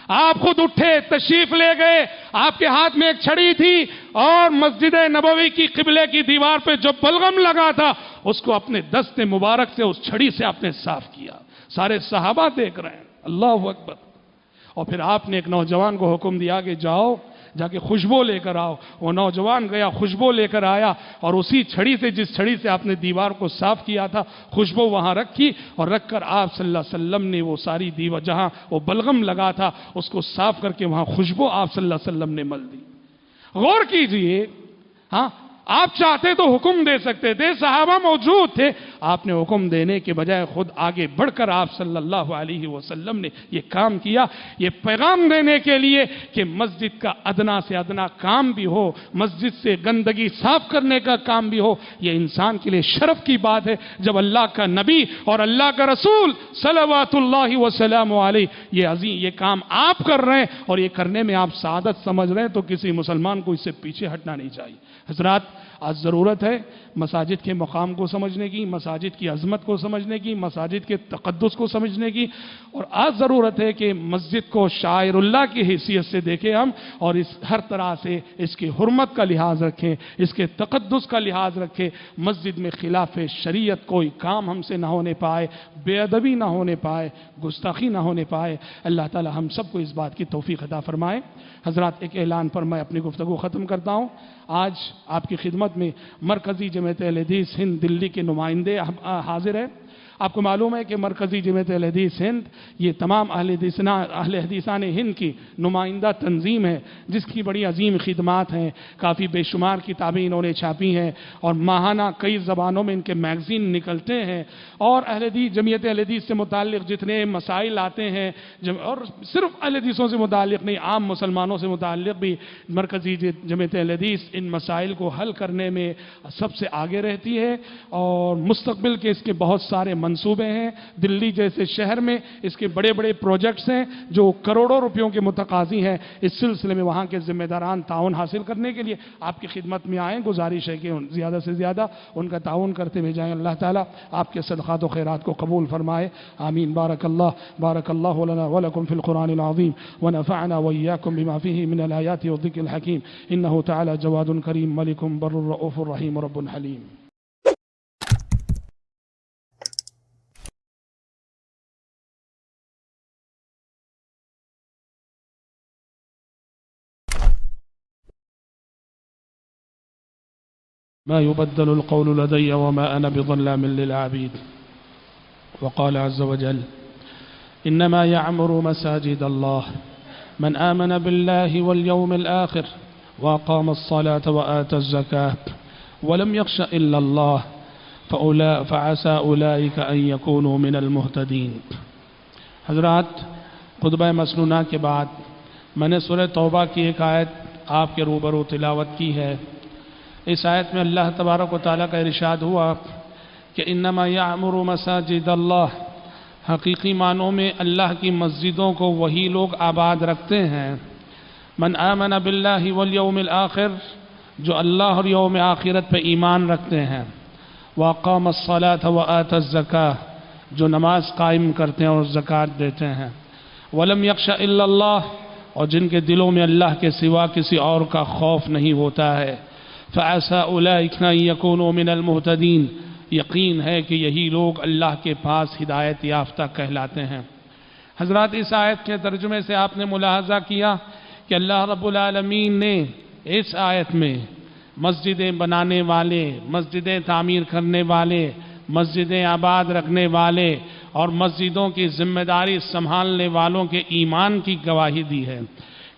آپ خود اٹھے، تشریف لے گئے، آپ کے ہاتھ میں ایک چھڑی تھی، اور مسجد نبوی کی قبلے کی دیوار پہ جو بلغم لگا تھا اس کو اپنے دست مبارک سے اس چھڑی سے آپ نے صاف کیا. سارے صحابہ دیکھ رہے ہیں. اللہ اکبر. اور پھر آپ نے ایک نوجوان کو حکم دیا کہ جاؤ جا کے خوشبو لے کر آؤ. وہ نوجوان گیا, خوشبو لے کر آیا, اور اسی چھڑی سے, جس چھڑی سے آپ نے دیوار کو صاف کیا تھا, خوشبو وہاں رکھی, اور رکھ کر آپ صلی اللہ علیہ وسلم نے وہ ساری دیوار, جہاں وہ بلغم لگا تھا, اس کو صاف کر کے وہاں خوشبو آپ صلی اللہ علیہ وسلم نے مل دی. غور کیجئے. ہاں, آپ چاہتے تو حکم دے سکتے تھے, صحابہ موجود تھے, آپ نے حکم دینے کے بجائے خود آگے بڑھ کر آپ صلی اللہ علیہ وسلم نے یہ کام کیا, یہ پیغام دینے کے لیے کہ مسجد کا ادنا سے ادنا کام بھی ہو, مسجد سے گندگی صاف کرنے کا کام بھی ہو. یہ انسان کے لیے شرف کی بات ہے جب اللہ کا نبی اور اللہ کا رسول صلوات اللہ وسلام علیہ یہ عظیم یہ کام آپ کر رہے ہیں, اور یہ کرنے میں آپ سعادت سمجھ رہے ہیں, تو کسی مسلمان کو اس سے پیچھے ہٹنا نہیں چاہیے. حضرات, آج ضرورت ہے مساجد کے مقام کو سمجھنے کی, مساجد کی عظمت کو سمجھنے کی, مساجد کے تقدس کو سمجھنے کی, اور آج ضرورت ہے کہ مسجد کو شاعر اللہ کی حیثیت سے دیکھیں ہم, اور اس ہر طرح سے اس کی حرمت کا لحاظ رکھیں, اس کے تقدس کا لحاظ رکھیں. مسجد میں خلاف شریعت کوئی کام ہم سے نہ ہونے پائے, بے ادبی نہ ہونے پائے, گستاخی نہ ہونے پائے. اللہ تعالی ہم سب کو اس بات کی توفیق عطا فرمائے. حضرات, ایک اعلان پر میں اپنی گفتگو ختم کرتا ہوں. آج آپ کی خدمت میں مرکزی جمعیت اہل حدیث ہند دلی کے نمائندے حاضر ہیں. آپ کو معلوم ہے کہ مرکزی جمعیت اہل حدیث ہند یہ تمام اہل حدیثان ہند کی نمائندہ تنظیم ہے, جس کی بڑی عظیم خدمات ہیں. کافی بے شمار کتابیں انہوں نے چھاپی ہیں, اور ماہانہ کئی زبانوں میں ان کے میگزین نکلتے ہیں, اور جمعیت اہل حدیث سے متعلق جتنے مسائل آتے ہیں, اور صرف اہل حدیثوں سے متعلق نہیں, عام مسلمانوں سے متعلق بھی مرکزی جمعیت اہل حدیث ان مسائل کو حل کرنے میں سب سے آگے رہتی ہے. اور مستقبل کے اس کے بہت سارے منصوبے ہیں. دلی جیسے شہر میں اس کے بڑے بڑے پروجیکٹس ہیں جو کروڑوں روپیوں کے متقاضی ہیں. اس سلسلے میں وہاں کے ذمہ داران تعاون حاصل کرنے کے لیے آپ کی خدمت میں آئیں. گزارش ہے کہ زیادہ سے زیادہ ان کا تعاون کرتے ہوئے جائیں. اللہ تعالیٰ آپ کے صدقات و خیرات کو قبول فرمائے. آمین. بارک اللہ لنا ولکم فی القرآن العظیم ونفعنا وإياكم بما فيه من الآيات والذكر الحكيم إنه تعالى جواد كريم ملك بر رؤوف رحيم رب حليم. ما يبدل القول لدي وما أنا بظلام للعبيد. وقال عز وجل إنما يعمر مساجد الله من آمن بالله واليوم الآخر وأقام الصلاة وآتى الزكاة ولم يخش إلا الله فعسى أولئك أن يكونوا من المهتدين. حضرات, خطبہ مسنونہ کے بعد میں نے سورہ توبہ کی ایک آیت آپ کے روبرو تلاوت کی ہے. اس آیت میں اللہ تبارک و تعالیٰ کا ارشاد ہوا کہ انما یعمر مساجد اللہ, حقیقی معنوں میں اللہ کی مسجدوں کو وہی لوگ آباد رکھتے ہیں من آمن باللہ والیوم الآخر, جو اللہ اور یوم آخرت پہ ایمان رکھتے ہیں, واقام الصلاۃ وآت الزکاۃ, جو نماز قائم کرتے ہیں اور زکوٰۃ دیتے ہیں, ولم یخش الا اللہ, اور جن کے دلوں میں اللہ کے سوا کسی اور کا خوف نہیں ہوتا ہے, فعسى أولئك أن يكونوا من المهتدين, یقین ہے کہ یہی لوگ اللہ کے پاس ہدایت یافتہ کہلاتے ہیں. حضرات, اس آیت کے ترجمے سے آپ نے ملاحظہ کیا کہ اللہ رب العالمین نے اس آیت میں مسجدیں بنانے والے, مسجدیں تعمیر کرنے والے, مسجدیں آباد رکھنے والے اور مسجدوں کی ذمہ داری سنبھالنے والوں کے ایمان کی گواہی دی ہے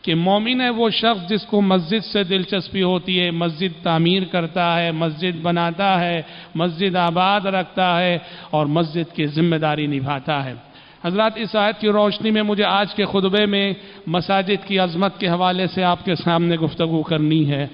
کہ مومن ہے وہ شخص جس کو مسجد سے دلچسپی ہوتی ہے, مسجد تعمیر کرتا ہے, مسجد بناتا ہے, مسجد آباد رکھتا ہے اور مسجد کی ذمہ داری نبھاتا ہے. حضرات, اس آیت کی روشنی میں مجھے آج کے خطبے میں مساجد کی عظمت کے حوالے سے آپ کے سامنے گفتگو کرنی ہے.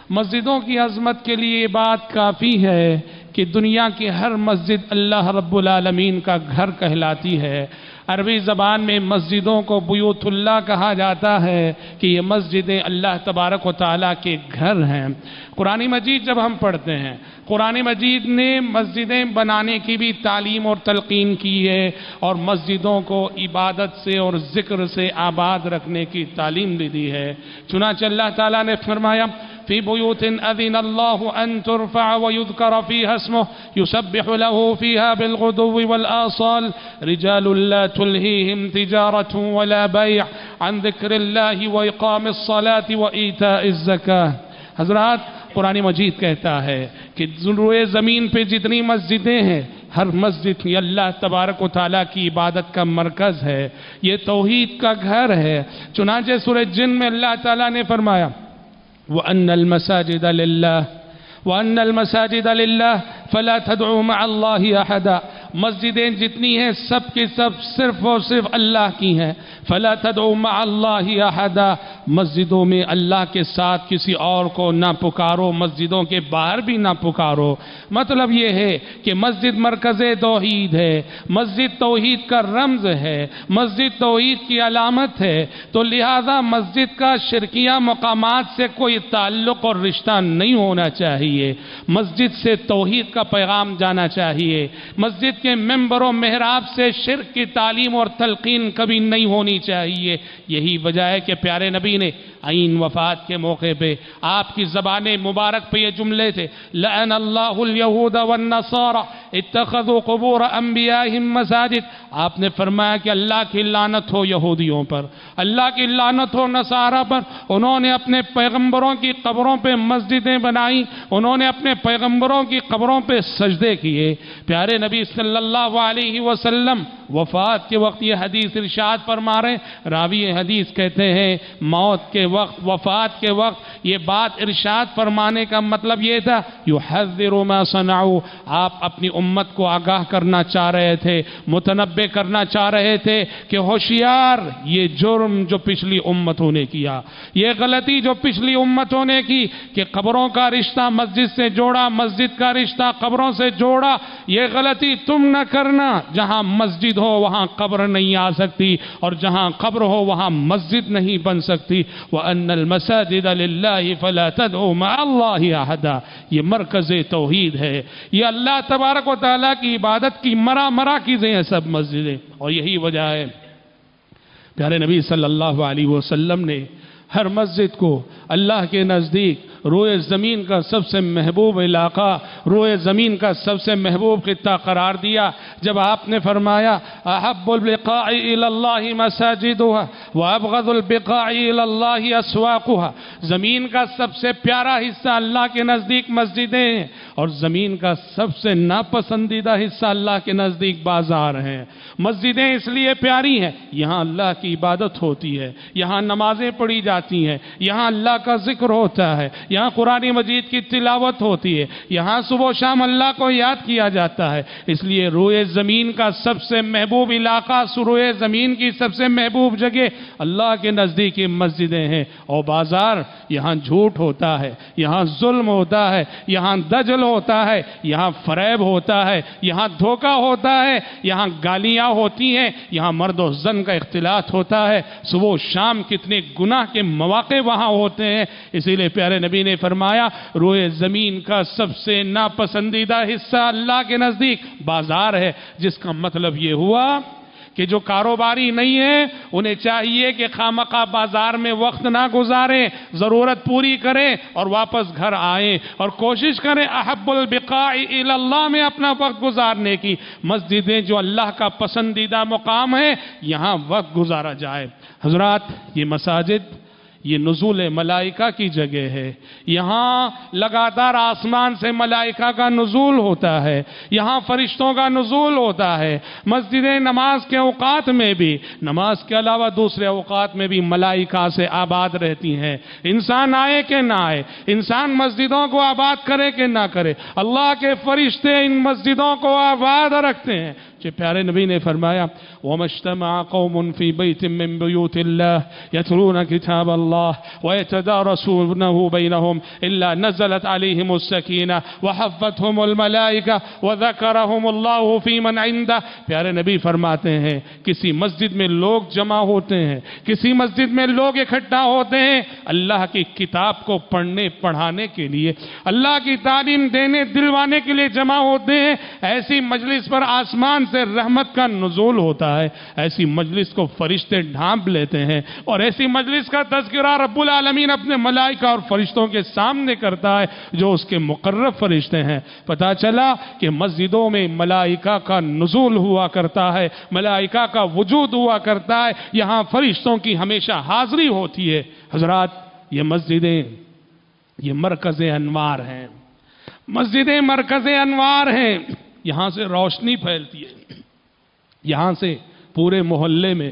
مسجدوں کی عظمت کے لیے یہ بات کافی ہے کہ دنیا کی ہر مسجد اللہ رب العالمین کا گھر کہلاتی ہے. عربی زبان میں مسجدوں کو بیوت اللہ کہا جاتا ہے کہ یہ مسجدیں اللہ تبارک و تعالیٰ کے گھر ہیں. قرآن مجید جب ہم پڑھتے ہیں, قرآن مجید نے مسجدیں بنانے کی بھی تعلیم اور تلقین کی ہے اور مسجدوں کو عبادت سے اور ذکر سے آباد رکھنے کی تعلیم بھی دی ہے. چنانچہ اللہ تعالیٰ نے فرمایا في بيوت أذن الله أن ترفع ويذكر فيها اسمه يسبح له فيها بالغدو والآصال رجال لا تلهيهم تجارة ولا بيع عن ذكر الله وإقام الصلاة وإيتاء الزكاة. حضرات، قرآن مجید کہتا ہے کہ روئے زمین پہ جتنی مسجدیں ہیں، ہر مسجد یہ اللہ تبارک و تعالیٰ کی عبادت کا مرکز ہے، یہ توحید کا گھر ہے. چنانچہ سورہ جن میں اللہ تعالیٰ نے فرمایا وَأَنَّ الْمَسَاجِدَ لِلَّهِ وَأَنَّ الْمَسَاجِدَ لِلَّهِ فَلَا تَدْعُوا مَعَ اللَّهِ أَحَدًا. مسجدیں جتنی ہیں سب کی سب صرف اور صرف اللہ کی ہیں. فَلَا تَدْعُوا مَعَ اللَّهِ أَحَدًا. مسجدوں میں اللہ کے ساتھ کسی اور کو نہ پکارو، مسجدوں کے باہر بھی نہ پکارو. مطلب یہ ہے کہ مسجد مرکز توحید ہے، مسجد توحید کا رمز ہے، مسجد توحید کی علامت ہے. تو لہذا مسجد کا شرکیہ مقامات سے کوئی تعلق اور رشتہ نہیں ہونا چاہیے. مسجد سے توحید کا پیغام جانا چاہیے. مسجد کے ممبر و محراب سے شرک کی تعلیم اور تلقین کبھی نہیں ہونی چاہیے. یہی وجہ ہے کہ پیارے نبی نے عین وفات کے موقع پہ آپ کی زبان مبارک پہ یہ جملے تھے لعن اللہ الیہود والنصارى اتخذوا قبور انبیائهم مساجد. آپ نے فرمایا کہ اللہ کی لعنت ہو یہودیوں پر، اللہ کی لعنت ہو نصارہ پر. انہوں نے اپنے پیغمبروں کی قبروں پہ مسجدیں بنائیں، انہوں نے اپنے پیغمبروں کی قبروں پہ سجدے کیے. پیارے نبی صلی اللہ علیہ وسلم وفات کے وقت یہ حدیث ارشاد فرما رہے ہیں. راوی حدیث کہتے ہیں موت کے وقت، وفات کے وقت یہ بات ارشاد فرمانے کا مطلب یہ تھا یحذر ما صنعوا. آپ اپنی امت کو آگاہ کرنا چاہ رہے تھے، متنبہ کرنا چاہ رہے تھے کہ ہوشیار، یہ جرم جو پچھلی امتوں نے کیا، یہ غلطی جو پچھلی امتوں نے کی کہ قبروں کا رشتہ مسجد سے جوڑا، مسجد کا رشتہ قبروں سے جوڑا، یہ غلطی تم نہ کرنا. جہاں مسجد ہو وہاں قبر نہیں آ سکتی، اور جہاں قبر ہو وہاں مسجد نہیں بن سکتی. وَأَنَّ الْمَسَاجِدَ لِلَّهِ فَلَا تَدْعُوا مَعَ اللَّهِ أَحَدًا. یہ مرکز توحید ہے، یہ اللہ تبارک و تعالیٰ کی عبادت کی مراکزیں ہیں سب مسجدیں. اور یہی وجہ ہے پیارے نبی صلی اللہ علیہ وسلم نے ہر مسجد کو اللہ کے نزدیک روئے زمین کا سب سے محبوب علاقہ، روئے زمین کا سب سے محبوب خطہ قرار دیا. جب آپ نے فرمایا احب البقاع الی اللہ مساجدها وابغض البقاع الی اللہ اسواقها. زمین کا سب سے پیارا حصہ اللہ کے نزدیک مسجدیں ہیں، اور زمین کا سب سے ناپسندیدہ حصہ اللہ کے نزدیک بازار ہیں. مسجدیں اس لیے پیاری ہیں، یہاں اللہ کی عبادت ہوتی ہے، یہاں نمازیں پڑھی جاتی ہیں، یہاں اللہ کا ذکر ہوتا ہے، یہاں قرآن مجید کی تلاوت ہوتی ہے، یہاں صبح و شام اللہ کو یاد کیا جاتا ہے. اس لیے روئے زمین کا سب سے محبوب علاقہ، روئے زمین کی سب سے محبوب جگہ اللہ کے نزدیک مسجدیں ہیں. اور بازار، یہاں جھوٹ ہوتا ہے، یہاں ظلم ہوتا ہے، یہاں دجل ہوتا ہے، یہاں فریب ہوتا ہے، یہاں دھوکہ ہوتا ہے، یہاں گالیاں ہوتی ہیں، یہاں مرد و زن کا اختلاط ہوتا ہے. صبح و شام کتنے گناہ کے مواقع وہاں ہوتے ہیں. اسی لیے پیارے نبی نے فرمایا روئے زمین کا سب سے ناپسندیدہ حصہ اللہ کے نزدیک بازار ہے. جس کا مطلب یہ ہوا کہ جو کاروباری نہیں ہیں انہیں چاہیے کہ خامخواہ بازار میں وقت نہ گزاریں، ضرورت پوری کریں اور واپس گھر آئیں، اور کوشش کریں احب البقاع الی اللہ میں اپنا وقت گزارنے کی. مسجدیں جو اللہ کا پسندیدہ مقام ہے، یہاں وقت گزارا جائے. حضرات، یہ مساجد یہ نزول ملائکہ کی جگہ ہے. یہاں لگاتار آسمان سے ملائکہ کا نزول ہوتا ہے، یہاں فرشتوں کا نزول ہوتا ہے. مسجدیں نماز کے اوقات میں بھی، نماز کے علاوہ دوسرے اوقات میں بھی ملائکہ سے آباد رہتی ہیں. انسان آئے کہ نہ آئے، انسان مسجدوں کو آباد کرے کہ نہ کرے، اللہ کے فرشتے ان مسجدوں کو آباد رکھتے ہیں. کہ پیارے نبی نے فرمایا وَمَا اجْتَمَعَ قَوْمٌ فِي بَيْتٍ مِّن بُيُوتِ اللَّهِ يَتْلُونَ كِتَابَ اللَّهِ وَيَتَدَارَسُونَهُ بَيْنَهُمْ إِلَّا نَزَلَتْ عَلَيْهِمُ السَّكِينَةُ وَحَفَّتْهُمُ الْمَلَائِكَةُ وَذَكَرَهُمُ اللَّهُ فِي مَنْ عِندَهُ. پیارے نبی فرماتے ہیں کسی مسجد میں لوگ جمع ہوتے ہیں، کسی مسجد میں لوگ اکٹھا ہوتے ہیں اللہ کی کتاب کو پڑھنے پڑھانے کے لیے، اللہ کی تعلیم دینے دلوانے کے لیے جمع ہوتے ہیں. ایسی مجلس پر آسمان سے رحمت کا نزول ہوتا ہے، ایسی مجلس کو فرشتے ڈھانپ لیتے ہیں، اور ایسی مجلس کا تذکرہ رب العالمین اپنے ملائکہ اور فرشتوں کے سامنے کرتا ہے جو اس کے مقرب فرشتے ہیں۔ پتہ چلا کہ مسجدوں میں ملائکہ کا نزول ہوا کرتا ہے، ملائکہ کا وجود ہوا کرتا ہے، یہاں فرشتوں کی ہمیشہ حاضری ہوتی ہے۔ حضرات، یہ مسجدیں یہ مرکز انوار ہیں، مسجدیں مرکز انوار ہیں، یہاں سے روشنی پھیلتی ہے، یہاں سے پورے محلے میں،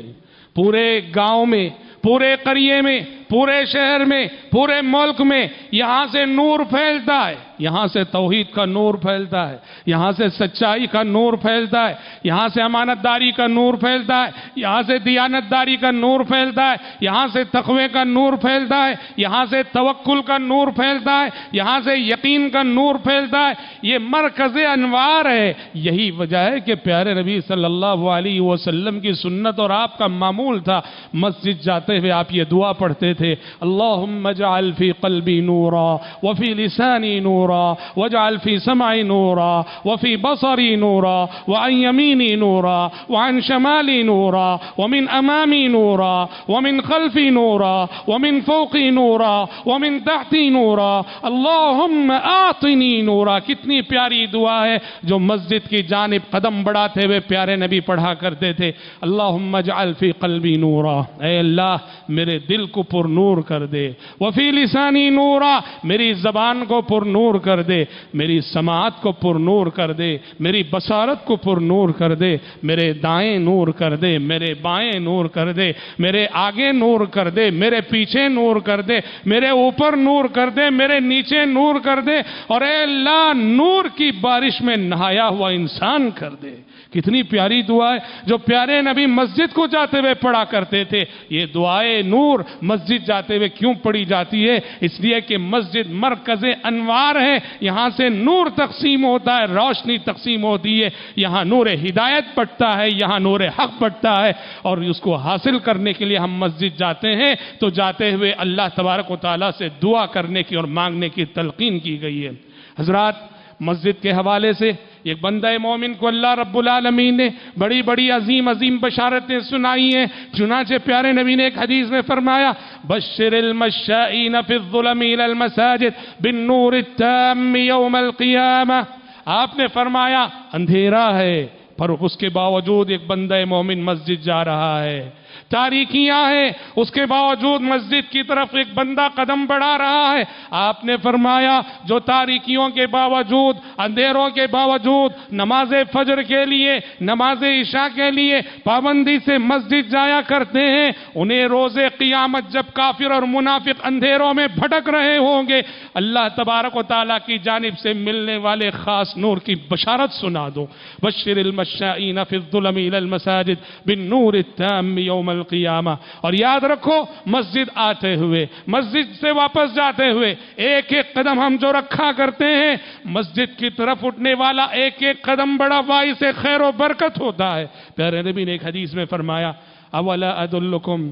پورے گاؤں میں، پورے قریے میں، پورے شہر میں، پورے ملک میں یہاں سے نور پھیلتا ہے، یہاں سے توحید کا نور پھیلتا ہے، یہاں سے سچائی کا نور پھیلتا ہے، یہاں سے امانت داری کا نور پھیلتا ہے، یہاں سے دیانت داری کا نور پھیلتا ہے، یہاں سے تقوی کا نور پھیلتا ہے، یہاں سے توکل کا نور پھیلتا ہے، یہاں سے یقین کا نور پھیلتا ہے۔ یہ مرکز انوار ہے۔ یہی وجہ ہے کہ پیارے نبی صلی اللہ علیہ وسلم کی سنت اور آپ کا معمول تھا، مسجد جاتے ہوئے آپ یہ دعا پڑھتے تھے، اللہم اجعل فی قلبی نورا وفی لسانی نورا واجعل فی سمعی نورا وفی بصری نورا وعن یمینی نورا وعن شمالی نورا ومن امامی نورا ومن خلفی نورا ومن فوقی نورا ومن تحتی نورا اللہم آتنی نورا۔ کتنی پیاری دعا ہے جو مسجد کی جانب قدم بڑھاتے ہوئے پیارے نبی پڑھا کرتے تھے، اللہم اجعل فی قلبی نورا، اے اللہ میرے دل کو پر نور کر دے، وفی لسانی نورا، میری زبان کو پر نور کر دے، میری سماعت کو پر نور کر دے، میری بصارت کو پر نور کر دے، میرے دائیں نور کر دے، میرے بائیں نور کر دے، میرے آگے نور کر دے، میرے پیچھے نور کر دے، میرے اوپر نور کر دے، میرے نیچے نور کر دے، اور اے اللہ نور کی بارش میں نہایا ہوا انسان کر دے۔ کتنی پیاری دعا ہے جو پیارے نبی مسجد کو جاتے ہوئے پڑھا کرتے تھے۔ یہ دعائے نور مسجد جاتے ہوئے کیوں پڑھی جاتی ہے؟ اس لیے کہ مسجد مرکز انوار ہے، یہاں سے نور تقسیم ہوتا ہے، روشنی تقسیم ہوتی ہے، یہاں نور ہدایت بٹتا ہے، یہاں نور حق بٹتا ہے، اور اس کو حاصل کرنے کے لیے ہم مسجد جاتے ہیں تو جاتے ہوئے اللہ تبارک و تعالیٰ سے دعا کرنے کی اور مانگنے کی تلقین کی گئی ہے۔ حضرات، مسجد کے حوالے سے ایک بندہ مومن کو اللہ رب العالمین نے بڑی بڑی عظیم عظیم بشارتیں سنائی ہیں۔ چنانچہ پیارے نبی نے ایک حدیث میں فرمایا، بشر المشائین فی الظلم الی المساجد بالنور التام یوم القیامہ۔ آپ نے فرمایا اندھیرا ہے پر اس کے باوجود ایک بندہ مومن مسجد جا رہا ہے، تاریکیاں ہیں اس کے باوجود مسجد کی طرف ایک بندہ قدم بڑھا رہا ہے۔ آپ نے فرمایا جو تاریکیوں کے باوجود، اندھیروں کے باوجود نماز فجر کے لیے، نماز عشاء کے لیے پابندی سے مسجد جایا کرتے ہیں، انہیں روز قیامت جب کافر اور منافق اندھیروں میں بھٹک رہے ہوں گے، اللہ تبارک و تعالیٰ کی جانب سے ملنے والے خاص نور کی بشارت سنا دو۔ بشر المشائین فی الظلم الی المساجد بالنور التام یوم القیامہ۔ اور یاد رکھو، مسجد آتے ہوئے، مسجد سے واپس جاتے ہوئے ایک ایک قدم ہم جو رکھا کرتے ہیں، مسجد کی طرف اٹھنے والا ایک ایک قدم بڑا باعث خیر و برکت ہوتا ہے۔ پیارے نبی نے ایک حدیث میں فرمایا، اولا ادلکم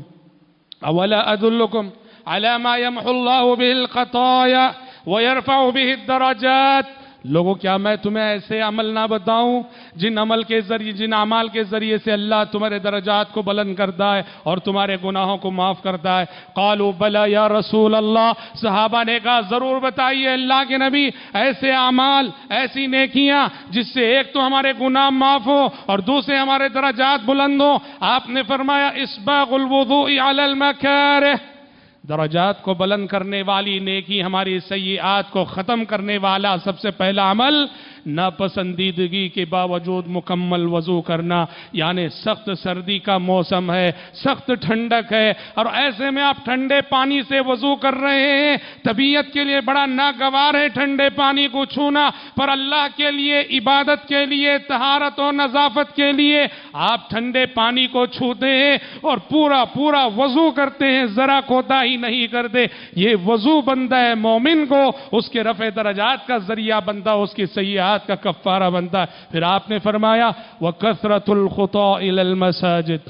علی ما یمحو اللہ بہ الخطایا ویرفع بہ الدرجات۔ لوگوں، کیا میں تمہیں ایسے عمل نہ بتاؤں جن اعمال کے ذریعے سے اللہ تمہارے درجات کو بلند کرتا ہے اور تمہارے گناہوں کو معاف کرتا ہے؟ قالوا بلا یا رسول اللہ۔ صحابہ نے کہا ضرور بتائیے اللہ کے نبی، ایسے اعمال، ایسی نیکیاں جس سے ایک تو ہمارے گناہ معاف ہو اور دوسرے ہمارے درجات بلند ہو۔ آپ نے فرمایا اسباغ الوضوء علی المکارہ۔ درجات کو بلند کرنے والی نیکی ہماری سیئات کو ختم کرنے والا سب سے پہلا عمل ناپسندیدگی کے باوجود مکمل وضو کرنا۔ یعنی سخت سردی کا موسم ہے، سخت ٹھنڈک ہے، اور ایسے میں آپ ٹھنڈے پانی سے وضو کر رہے ہیں، طبیعت کے لیے بڑا ناگوار ہے ٹھنڈے پانی کو چھونا، پر اللہ کے لیے، عبادت کے لیے، طہارت و نظافت کے لیے آپ ٹھنڈے پانی کو چھوتے ہیں اور پورا وضو کرتے ہیں، ذرا کوتاہی نہیں کرتے۔ یہ وضو بندہ ہے مومن کو اس کے رفع درجات کا ذریعہ بنتا، اس کی سیئات کا کفارہ بنتا ہے۔ پھر آپ نے فرمایا وَكَثْرَةُ الْخُطَىٰ إِلَى الْمَسَاجِدِ،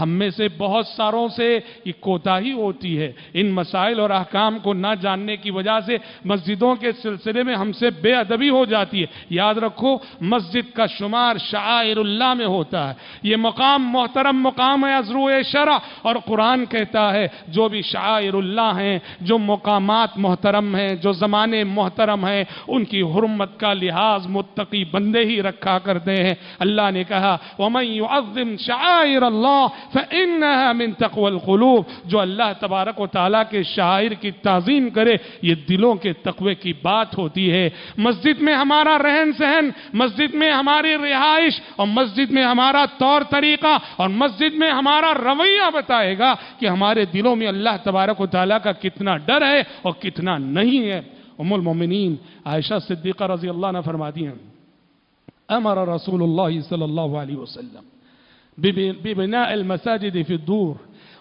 ہم میں سے بہت ساروں سے یہ کوتاہی ہوتی ہے، ان مسائل اور احکام کو نہ جاننے کی وجہ سے مسجدوں کے سلسلے میں ہم سے بے ادبی ہو جاتی ہے۔ یاد رکھو مسجد کا شمار شعائر اللہ میں ہوتا ہے، یہ مقام محترم مقام ہے از روئے شرع، اور قرآن کہتا ہے جو بھی شعائر اللہ ہیں، جو مقامات محترم ہیں، جو زمانے محترم ہیں، ان کی حرمت کا لحاظ متقی بندے ہی رکھا کرتے ہیں۔ اللہ نے کہا وَمَن يُعَظِّمْ شَعَائِرَ اللَّهِ فَإِنَّهَا مِن تَقْوَى الْقُلُوبِ، جو اللہ تبارک و تعالیٰ کے شعائر کی تعظیم کرے یہ دلوں کے تقوی کی بات ہوتی ہے۔ مسجد میں ہمارا رہن سہن، مسجد میں ہماری رہائش، اور مسجد میں ہمارا طور طریقہ، اور مسجد میں ہمارا رویہ بتائے گا کہ ہمارے دلوں میں اللہ تبارک و تعالیٰ کا کتنا ڈر ہے اور کتنا نہیں ہے۔ ام المومنین عائشہ صدیقہ رضی اللہ عنہ فرماتی ہیں امر رسول اللہ صلی اللہ علیہ وسلم ببناء المساجد فی الدور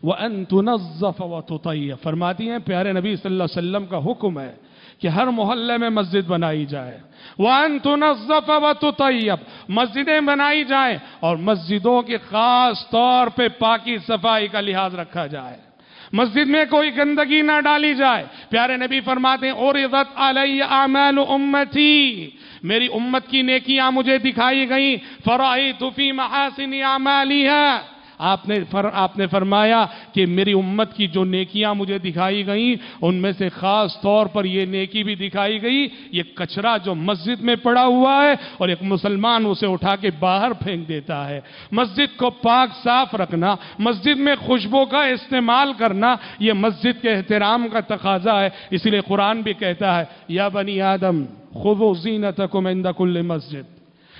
وان تنظف وتطیب، فرماتی ہیں پیارے نبی صلی اللہ علیہ وسلم کا حکم ہے کہ ہر محلے میں مسجد بنائی جائے، وَأَن تُنَظَّفَ وَتُطَيَّب، مسجدیں بنائی جائیں اور مسجدوں کے خاص طور پہ پاکی صفائی کا لحاظ رکھا جائے، مسجد میں کوئی گندگی نہ ڈالی جائے۔ پیارے نبی فرماتے ہیں عُرِضَتْ عَلَيَّ أَعْمَالُ أُمَّتِي، میری امت کی نیکیاں مجھے دکھائی گئیں، فَرَأَيْتُ فِي مَحَاسِنِ أَعْمَالِهَا، آپ نے فرمایا کہ میری امت کی جو نیکیاں مجھے دکھائی گئیں ان میں سے خاص طور پر یہ نیکی بھی دکھائی گئی، یہ کچرا جو مسجد میں پڑا ہوا ہے اور ایک مسلمان اسے اٹھا کے باہر پھینک دیتا ہے۔ مسجد کو پاک صاف رکھنا، مسجد میں خوشبو کا استعمال کرنا، یہ مسجد کے احترام کا تقاضا ہے۔ اسی لیے قرآن بھی کہتا ہے یا بنی آدم خذوا زینتکم عند کل مسجد،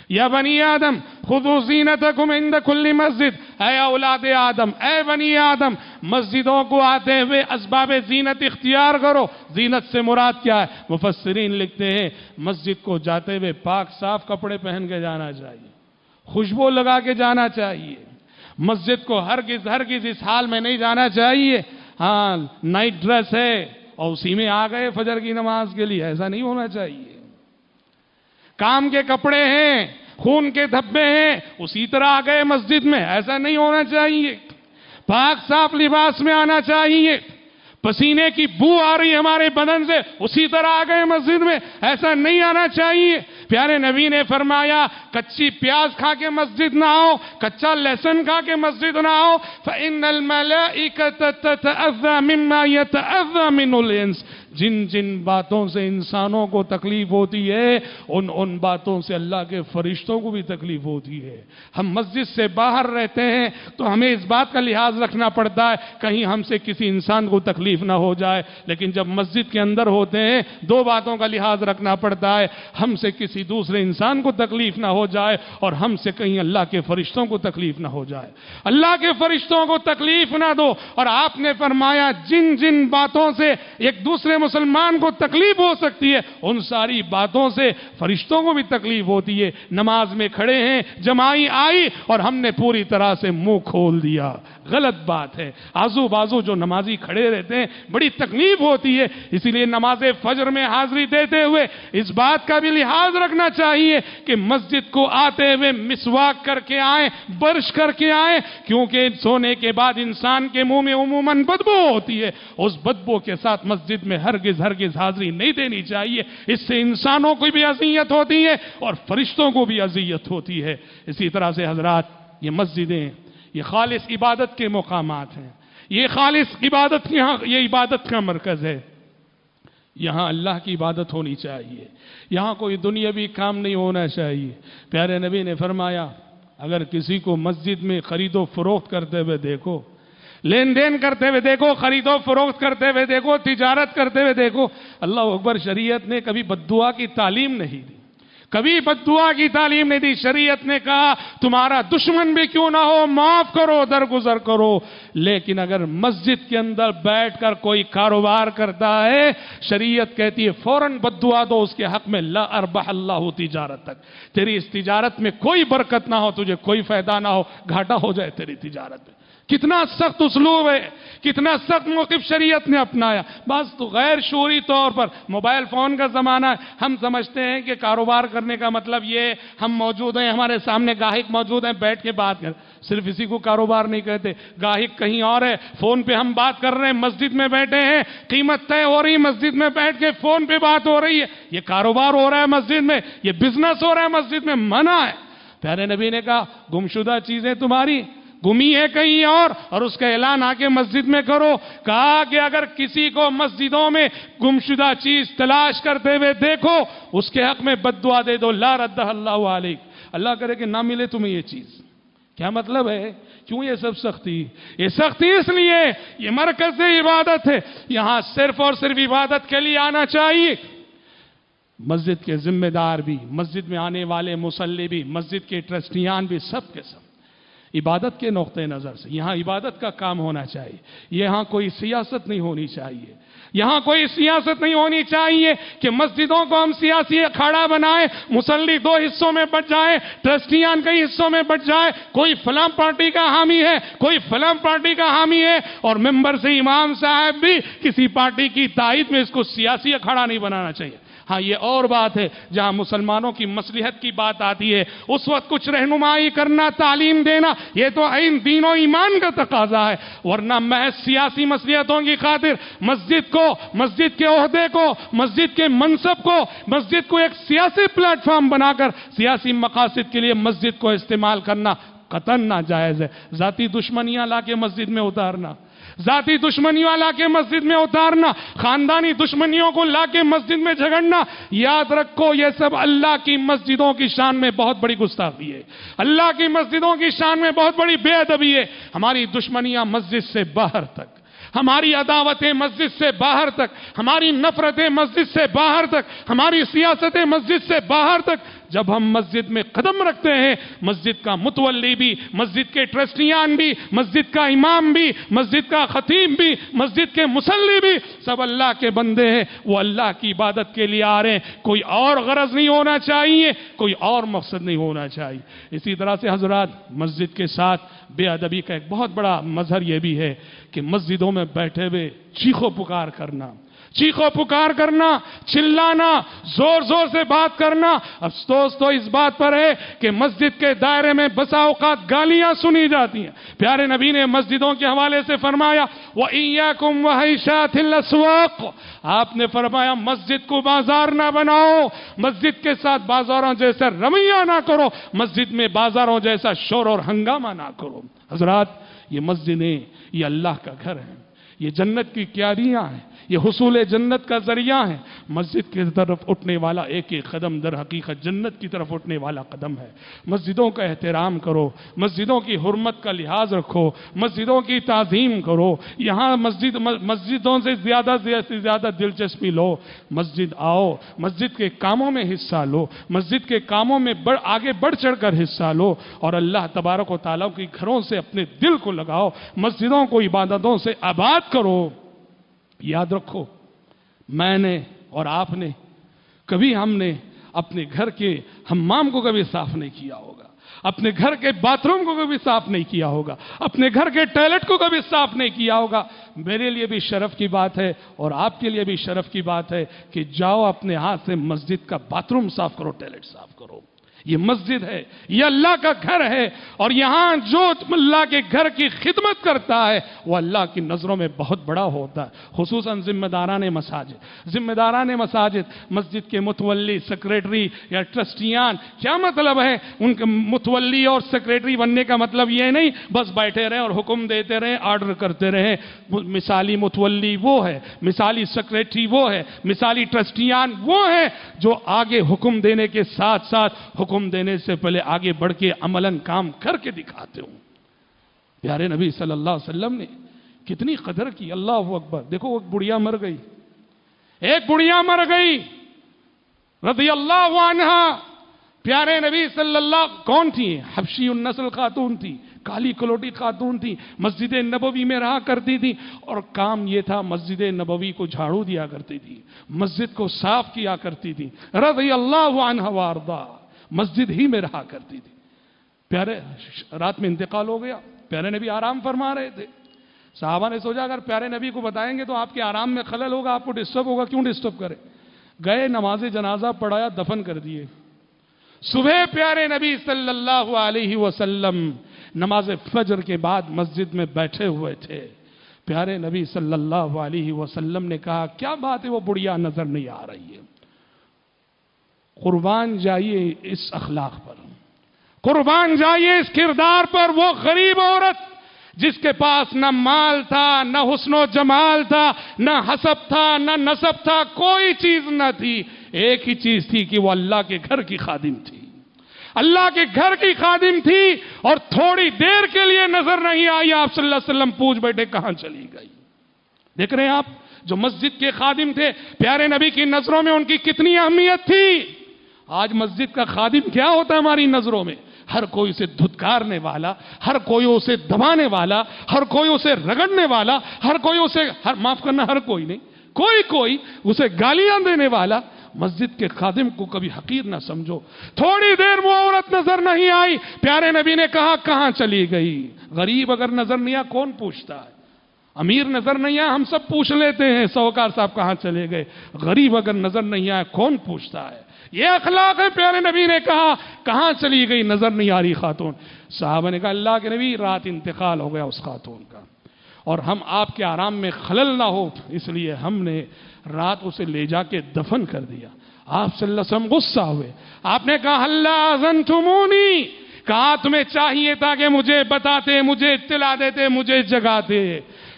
یا بنی آدم خذوا زینتکم عند کل مسجد، اے اولاد آدم، اے بنی آدم، مسجدوں کو آتے ہوئے اسباب زینت اختیار کرو۔ زینت سے مراد کیا ہے؟ مفسرین لکھتے ہیں مسجد کو جاتے ہوئے پاک صاف کپڑے پہن کے جانا چاہیے، خوشبو لگا کے جانا چاہیے، مسجد کو ہرگز اس حال میں نہیں جانا چاہیے ہاں نائٹ ڈریس ہے اور اسی میں آ گئے فجر کی نماز کے لیے، ایسا نہیں ہونا چاہیے۔ کام کے کپڑے ہیں، خون کے دھبے ہیں، اسی طرح آ گئے مسجد میں، ایسا نہیں ہونا چاہیے۔ پاک صاف لباس میں آنا چاہیے، پسینے کی بو آ رہی ہمارے بدن سے اسی طرح آ گئے مسجد میں، ایسا نہیں آنا چاہیے۔ پیارے نبی نے فرمایا کچی پیاز کھا کے مسجد نہ آؤ، کچا لہسن کھا کے مسجد نہ آؤ، فَإِنَّ الْمَلَائِكَةَ تَتَأَذَّى مِمَّا يَتَأَذَّى مِنْهُ الْإِنسُ، جن باتوں سے انسانوں کو تکلیف ہوتی ہے ان باتوں سے اللہ کے فرشتوں کو بھی تکلیف ہوتی ہے۔ ہم مسجد سے باہر رہتے ہیں تو ہمیں اس بات کا لحاظ رکھنا پڑتا ہے کہیں ہم سے کسی انسان کو تکلیف نہ ہو جائے، لیکن جب مسجد کے اندر ہوتے ہیں دو باتوں کا لحاظ رکھنا پڑتا ہے، ہم سے کسی دوسرے انسان کو تکلیف نہ ہو جائے اور ہم سے کہیں اللہ کے فرشتوں کو تکلیف نہ ہو جائے، اللہ کے فرشتوں کو تکلیف نہ دو۔ اور آپ نے فرمایا جن باتوں سے ایک دوسرے مسلمان کو تکلیف ہو سکتی ہے ان ساری باتوں سے فرشتوں کو بھی تکلیف ہوتی ہے۔ نماز میں کھڑے ہیں، جماعی آئی اور ہم نے پوری طرح سے منہ کھول دیا، غلط بات ہے۔ آزو بازو جو نمازی کھڑے رہتے ہیں بڑی تکلیف ہوتی ہے، اسی لیے نماز فجر میں حاضری دیتے ہوئے اس بات کا بھی لحاظ رکھنا چاہیے کہ مسجد کو آتے ہوئے مسواک کر کے آئیں، برش کر کے آئیں، کیونکہ سونے کے بعد انسان کے منہ میں عموماً بدبو ہوتی ہے، اس بدبو کے ساتھ مسجد میں ہرگز حاضری نہیں دینی چاہیے، اس سے انسانوں کو بھی اذیت ہوتی ہے اور فرشتوں کو بھی اذیت ہوتی ہے۔ اسی طرح سے حضرات یہ مسجدیں یہ خالص عبادت کے مقامات ہیں، یہ خالص عبادت یہ عبادت کا مرکز ہے، یہاں اللہ کی عبادت ہونی چاہیے، یہاں کوئی دنیاوی کام نہیں ہونا چاہیے۔ پیارے نبی نے فرمایا اگر کسی کو مسجد میں خرید و فروخت کرتے ہوئے دیکھو، لین دین کرتے ہوئے دیکھو، خرید و فروخت کرتے ہوئے دیکھو، تجارت کرتے ہوئے دیکھو، اللہ اکبر، شریعت نے کبھی بددعا کی تعلیم نہیں دی، کبھی بددعا کی تعلیم نہیں دی۔ شریعت نے کہا تمہارا دشمن بھی کیوں نہ ہو معاف کرو، درگزر کرو، لیکن اگر مسجد کے اندر بیٹھ کر کوئی کاروبار کرتا ہے شریعت کہتی ہے فوراً بددعا دو اس کے حق میں، لا اربح اللہ تجارتک، تیری اس تجارت میں کوئی برکت نہ ہو، تجھے کوئی فائدہ نہ ہو، گھاٹا ہو جائے تیری تجارت میں۔ کتنا سخت اسلوب ہے، کتنا سخت موقف شریعت نے اپنایا. بس تو غیر شعوری طور پر موبائل فون کا زمانہ ہے, ہم سمجھتے ہیں کہ کاروبار کرنے کا مطلب یہ ہم موجود ہیں, ہمارے سامنے گاہک موجود ہیں, بیٹھ کے بات کر. صرف اسی کو کاروبار نہیں کہتے, گاہک کہیں اور ہے, فون پہ ہم بات کر رہے ہیں, مسجد میں بیٹھے ہیں, قیمت طے ہو رہی ہے, مسجد میں بیٹھ کے فون پہ بات ہو رہی ہے, یہ کاروبار ہو رہا ہے مسجد میں, یہ بزنس ہو رہا ہے مسجد میں, منع ہے. پیارے نبی نے کہا گمشدہ چیزیں تمہاری گمی ہے کہیں اور اس کا اعلان آ کے مسجد میں کرو. کہا کہ اگر کسی کو مسجدوں میں گمشدہ چیز تلاش کرتے ہوئے دیکھو, اس کے حق میں بد دعا دے دو, لا ردہ اللہ علیک, اللہ کرے کہ نہ ملے تمہیں یہ چیز. کیا مطلب ہے؟ کیوں یہ سب سختی؟ یہ سختی اس لیے, یہ مرکز عبادت ہے, یہاں صرف اور صرف عبادت کے لیے آنا چاہیے. مسجد کے ذمہ دار بھی, مسجد میں آنے والے مصلی بھی, مسجد کے ٹرسٹیان بھی, سب کے سب عبادت کے نقطۂ نظر سے یہاں عبادت کا کام ہونا چاہیے. یہاں کوئی سیاست نہیں ہونی چاہیے, یہاں کوئی سیاست نہیں ہونی چاہیے کہ مسجدوں کو ہم سیاسی اکھاڑا بنائیں, مصلی 2 حصوں میں بٹ جائیں, ٹرسٹیان کئی حصوں میں بٹ جائیں, کوئی فلاں پارٹی کا حامی ہے, کوئی فلاں پارٹی کا حامی ہے, اور ممبر سے امام صاحب بھی کسی پارٹی کی تائید میں اس کو سیاسی اکھاڑا نہیں بنانا چاہیے. ہاں یہ اور بات ہے, جہاں مسلمانوں کی مصلحت کی بات آتی ہے اس وقت کچھ رہنمائی کرنا, تعلیم دینا, یہ تو عین دین و ایمان کا تقاضا ہے. ورنہ محض سیاسی مصلحتوں کی خاطر مسجد کو, مسجد کے عہدے کو, مسجد کے منصب کو, مسجد کو ایک سیاسی پلیٹ فارم بنا کر سیاسی مقاصد کے لیے مسجد کو استعمال کرنا قطعاً ناجائز ہے. ذاتی دشمنیاں لا کے مسجد میں اتارنا, ذاتی دشمنیوں لا کے مسجد میں اتارنا, خاندانی دشمنیوں کو لا کے مسجد میں جھگڑنا, یاد رکھو یہ سب اللہ کی مسجدوں کی شان میں بہت بڑی گستاخی ہے, اللہ کی مسجدوں کی شان میں بہت بڑی بے ادبی ہے. ہماری دشمنیاں مسجد سے باہر تک, ہماری عداوتیں مسجد سے باہر تک, ہماری نفرتیں مسجد سے باہر تک, ہماری سیاستیں مسجد سے باہر تک. جب ہم مسجد میں قدم رکھتے ہیں, مسجد کا متولی بھی, مسجد کے ٹرسٹیان بھی, مسجد کا امام بھی, مسجد کا خطیب بھی, مسجد کے مصلی بھی, سب اللہ کے بندے ہیں, وہ اللہ کی عبادت کے لیے آ رہے ہیں. کوئی اور غرض نہیں ہونا چاہیے, کوئی اور مقصد نہیں ہونا چاہیے. اسی طرح سے حضرات, مسجد کے ساتھ بے ادبی کا ایک بہت بڑا مظہر یہ بھی ہے کہ مسجدوں میں بیٹھے ہوئے چیخو پکار کرنا, چیخو پکار کرنا, چلانا, زور زور سے بات کرنا. افسوس تو اس بات پر ہے کہ مسجد کے دائرے میں بسا اوقات گالیاں سنی جاتی ہیں. پیارے نبی نے مسجدوں کے حوالے سے فرمایا وَإِيَّاكُمْ وَهَيْشَاتِ الْأَسْوَاقِ, آپ نے فرمایا مسجد کو بازار نہ بناؤ, مسجد کے ساتھ بازاروں جیسا رویہ نہ کرو, مسجد میں بازاروں جیسا شور اور ہنگامہ نہ کرو. حضرات, یہ مسجدیں یہ اللہ کا گھر ہے, یہ جنت کی کیاریاں ہیں, یہ حصول جنت کا ذریعہ ہے. مسجد کی طرف اٹھنے والا ایک ایک قدم در حقیقت جنت کی طرف اٹھنے والا قدم ہے. مسجدوں کا احترام کرو, مسجدوں کی حرمت کا لحاظ رکھو, مسجدوں کی تعظیم کرو. یہاں مسجدوں سے زیادہ دلچسپی لو, مسجد آؤ, مسجد کے کاموں میں حصہ لو, مسجد کے کاموں میں آگے بڑھ چڑھ کر حصہ لو, اور اللہ تبارک و تعالیٰ کی گھروں سے اپنے دل کو لگاؤ, مسجدوں کو عبادتوں سے آباد کرو. یاد رکھو, میں نے اور آپ نے کبھی, ہم نے اپنے گھر کے حمام کو کبھی صاف نہیں کیا ہوگا, اپنے گھر کے باتھ روم کو کبھی صاف نہیں کیا ہوگا, اپنے گھر کے ٹوائلٹ کو کبھی صاف نہیں کیا ہوگا. میرے لیے بھی شرف کی بات ہے اور آپ کے لیے بھی شرف کی بات ہے کہ جاؤ اپنے ہاتھ سے مسجد کا باتھ روم صاف کرو, ٹوائلٹ صاف کرو. یہ مسجد ہے, یہ اللہ کا گھر ہے, اور یہاں جو اللہ کے گھر کی خدمت کرتا ہے وہ اللہ کی نظروں میں بہت بڑا ہوتا ہے. خصوصاً ذمہ داران مساجد, مسجد کے متولی, سیکریٹری یا ٹرسٹیان. کیا مطلب ہے ان کے متولی اور سیکریٹری بننے کا؟ مطلب یہ نہیں بس بیٹھے رہیں اور حکم دیتے رہیں, آرڈر کرتے رہیں. مثالی متولی وہ ہے, مثالی سیکریٹری وہ ہے, مثالی ٹرسٹیان وہ ہے جو آگے حکم دینے کے ساتھ ساتھ حکم دینے سے پہلے آگے بڑھ کے عملاً کام کر کے دکھاتے ہوں. پیارے نبی صلی اللہ علیہ وسلم نے کتنی قدر کی. اللہ اکبر. دیکھو ایک بڑھیا مر گئی, ایک بڑھیا مر گئی رضی اللہ عنہ. پیارے نبی صلی اللہ, کون تھی؟ حبشی النسل خاتون تھی, کالی کلوٹی خاتون تھی, مسجد نبوی میں رہا کرتی تھی, اور کام یہ تھا مسجد نبوی کو جھاڑو دیا کرتی تھی, مسجد کو صاف کیا کرتی تھی رضی اللہ عنہ وارضا. مسجد ہی میں رہا کرتی تھی. پیارے رات میں انتقال ہو گیا, پیارے نبی آرام فرما رہے تھے. صحابہ نے سوچا اگر پیارے نبی کو بتائیں گے تو آپ کے آرام میں خلل ہوگا، آپ کو ڈسٹرب ہوگا، کیوں ڈسٹرب کرے؟ گئے، نماز جنازہ پڑھایا، دفن کر دیے۔ صبح پیارے نبی صلی اللہ علیہ وسلم نماز فجر کے بعد مسجد میں بیٹھے ہوئے تھے۔ پیارے نبی صلی اللہ علیہ وسلم نے کہا کیا بات ہے وہ بڑھیا نظر نہیں آ رہی ہے؟ قربان جائیے اس اخلاق پر، قربان جائیے اس کردار پر۔ وہ غریب عورت جس کے پاس نہ مال تھا، نہ حسن و جمال تھا، نہ حسب تھا، نہ نسب تھا، کوئی چیز نہ تھی، ایک ہی چیز تھی کہ وہ اللہ کے گھر کی خادم تھی، اللہ کے گھر کی خادم تھی، اور تھوڑی دیر کے لیے نظر نہیں آئی۔ آپ صلی اللہ علیہ وسلم پوچھ بیٹھے کہاں چلی گئی؟ دیکھ رہے ہیں آپ، جو مسجد کے خادم تھے، پیارے نبی کی نظروں میں ان کی کتنی اہمیت تھی۔ آج مسجد کا خادم کیا ہوتا ہے ہماری نظروں میں؟ ہر کوئی اسے دھتکارنے والا، ہر کوئی اسے دبانے والا، ہر کوئی اسے رگڑنے والا، ہر کوئی اسے معاف کرنا، ہر کوئی نہیں، کوئی اسے گالیاں دینے والا۔ مسجد کے خادم کو کبھی حقیر نہ سمجھو۔ تھوڑی دیر وہ عورت نظر نہیں آئی، پیارے نبی نے کہا کہاں چلی گئی؟ غریب اگر نظر نہیں آیا کون پوچھتا ہے؟ امیر نظر نہیں آیا ہم سب پوچھ لیتے ہیں سوکار صاحب کہاں چلے گئے، غریب اگر نظر نہیں آیا کون پوچھتا ہے؟ یہ اخلاق ہے۔ پیارے نبی نے کہا کہاں چلی گئی؟ نظر نہیں آ رہی خاتون۔ صحابہ نے کہا اللہ کے نبی رات انتقال ہو گیا اس خاتون کا، اور ہم آپ کے آرام میں خلل نہ ہو اس لیے ہم نے رات اسے لے جا کے دفن کر دیا۔ آپ صلی اللہ علیہ وسلم غصہ ہوئے، آپ نے کہا اللہ اذنتمونی، کہا تمہیں چاہیے تھا کہ مجھے بتاتے، مجھے اطلاع دیتے، مجھے جگاتے۔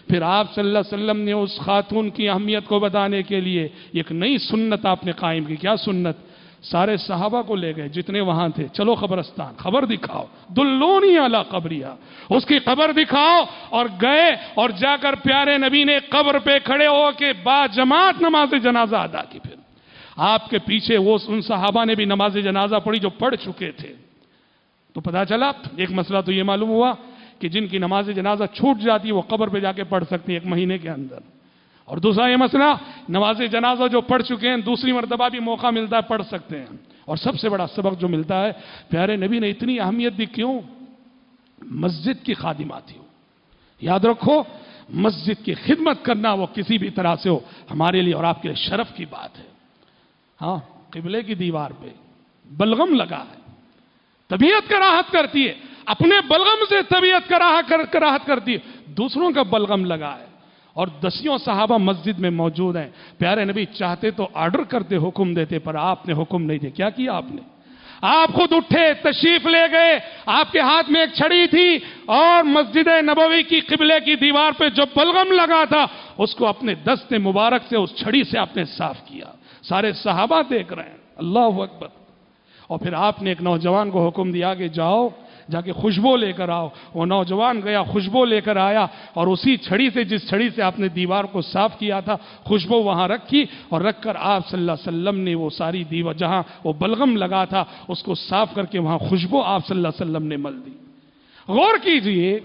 پھر آپ صلی اللہ علیہ وسلم نے اس خاتون کی اہمیت کو بتانے کے لیے ایک نئی سنت آپ نے قائم کی۔ کیا سنت؟ سارے صحابہ کو لے گئے جتنے وہاں تھے، چلو قبرستان، خبر دکھاؤ، دلونی علی قبریہ، اس کی قبر دکھاؤ، اور گئے اور جا کر پیارے نبی نے قبر پہ کھڑے ہو کے با جماعت نماز جنازہ ادا کی۔ پھر آپ کے پیچھے وہ ان صحابہ نے بھی نماز جنازہ پڑھی جو پڑھ چکے تھے۔ تو پتہ چلا ایک مسئلہ تو یہ معلوم ہوا کہ جن کی نماز جنازہ چھوٹ جاتی وہ قبر پہ جا کے پڑھ سکتی ہیں 1 مہینے کے اندر، اور دوسرا یہ مسئلہ نماز جنازہ جو پڑھ چکے ہیں دوسری مرتبہ بھی موقع ملتا ہے پڑھ سکتے ہیں۔ اور سب سے بڑا سبق جو ملتا ہے، پیارے نبی نے اتنی اہمیت دی، کیوں؟ مسجد کی خادمہ تھی۔ یاد رکھو مسجد کی خدمت کرنا وہ کسی بھی طرح سے ہو ہمارے لیے اور آپ کے لیے شرف کی بات ہے۔ ہاں، قبلے کی دیوار پہ بلغم لگا ہے، طبیعت کراہت کرتی ہے، اپنے بلغم سے طبیعت کراہت کرتی ہے، دوسروں کا بلغم لگا ہے، اور 10 صحابہ مسجد میں موجود ہیں۔ پیارے نبی چاہتے تو آرڈر کرتے، حکم دیتے، پر آپ نے حکم نہیں دیا۔ کیا کیا آپ نے؟ آپ خود اٹھے، تشریف لے گئے، آپ کے ہاتھ میں ایک چھڑی تھی، اور مسجد نبوی کی قبلے کی دیوار پہ جو بلغم لگا تھا اس کو اپنے دست مبارک سے اس چھڑی سے آپ نے صاف کیا۔ سارے صحابہ دیکھ رہے ہیں، اللہ اکبر۔ اور پھر آپ نے ایک نوجوان کو حکم دیا کہ جاؤ جا کے خوشبو لے کر آؤ۔ وہ نوجوان گیا، خوشبو لے کر آیا، اور اسی چھڑی سے جس چھڑی سے آپ نے دیوار کو صاف کیا تھا خوشبو وہاں رکھی، اور رکھ کر آپ صلی اللہ علیہ وسلم نے وہ ساری دیوار جہاں وہ بلغم لگا تھا اس کو صاف کر کے وہاں خوشبو آپ صلی اللہ علیہ وسلم نے مل دی۔ غور کیجئے،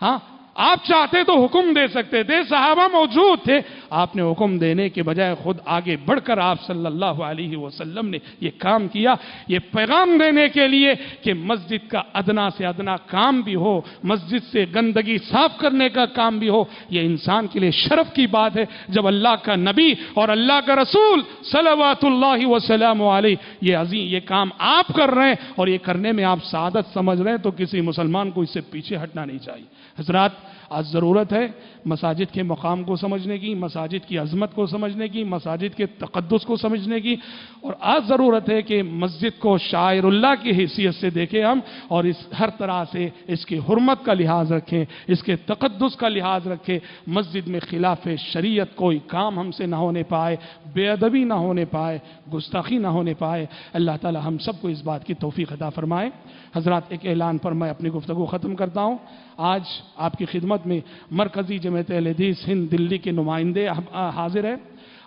ہاں آپ چاہتے تو حکم دے سکتے تھے، صحابہ موجود تھے، آپ نے حکم دینے کے بجائے خود آگے بڑھ کر آپ صلی اللہ علیہ وسلم نے یہ کام کیا، یہ پیغام دینے کے لیے کہ مسجد کا ادنا سے ادنا کام بھی ہو، مسجد سے گندگی صاف کرنے کا کام بھی ہو، یہ انسان کے لیے شرف کی بات ہے۔ جب اللہ کا نبی اور اللہ کا رسول صلوات اللہ وسلام علیہ یہ عظیم یہ کام آپ کر رہے ہیں اور یہ کرنے میں آپ سعادت سمجھ رہے ہیں تو کسی مسلمان کو اس سے پیچھے ہٹنا نہیں چاہیے۔ حضرات، آج ضرورت ہے مساجد کے مقام کو سمجھنے کی، مساجد کی عظمت کو سمجھنے کی، مساجد کے تقدس کو سمجھنے کی، اور آج ضرورت ہے کہ مسجد کو شاعر اللہ کی حیثیت سے دیکھیں ہم، اور اس ہر طرح سے اس کی حرمت کا لحاظ رکھیں، اس کے تقدس کا لحاظ رکھیں۔ مسجد میں خلاف شریعت کوئی کام ہم سے نہ ہونے پائے، بے ادبی نہ ہونے پائے، گستاخی نہ ہونے پائے۔ اللہ تعالی ہم سب کو اس بات کی توفیق عطا فرمائے۔ حضرات، ایک اعلان پر میں اپنی گفتگو ختم کرتا ہوں۔ آج آپ کی خدمت میں مرکزی جمعیت اہل حدیث ہند دلی کے نمائندے حاضر ہیں۔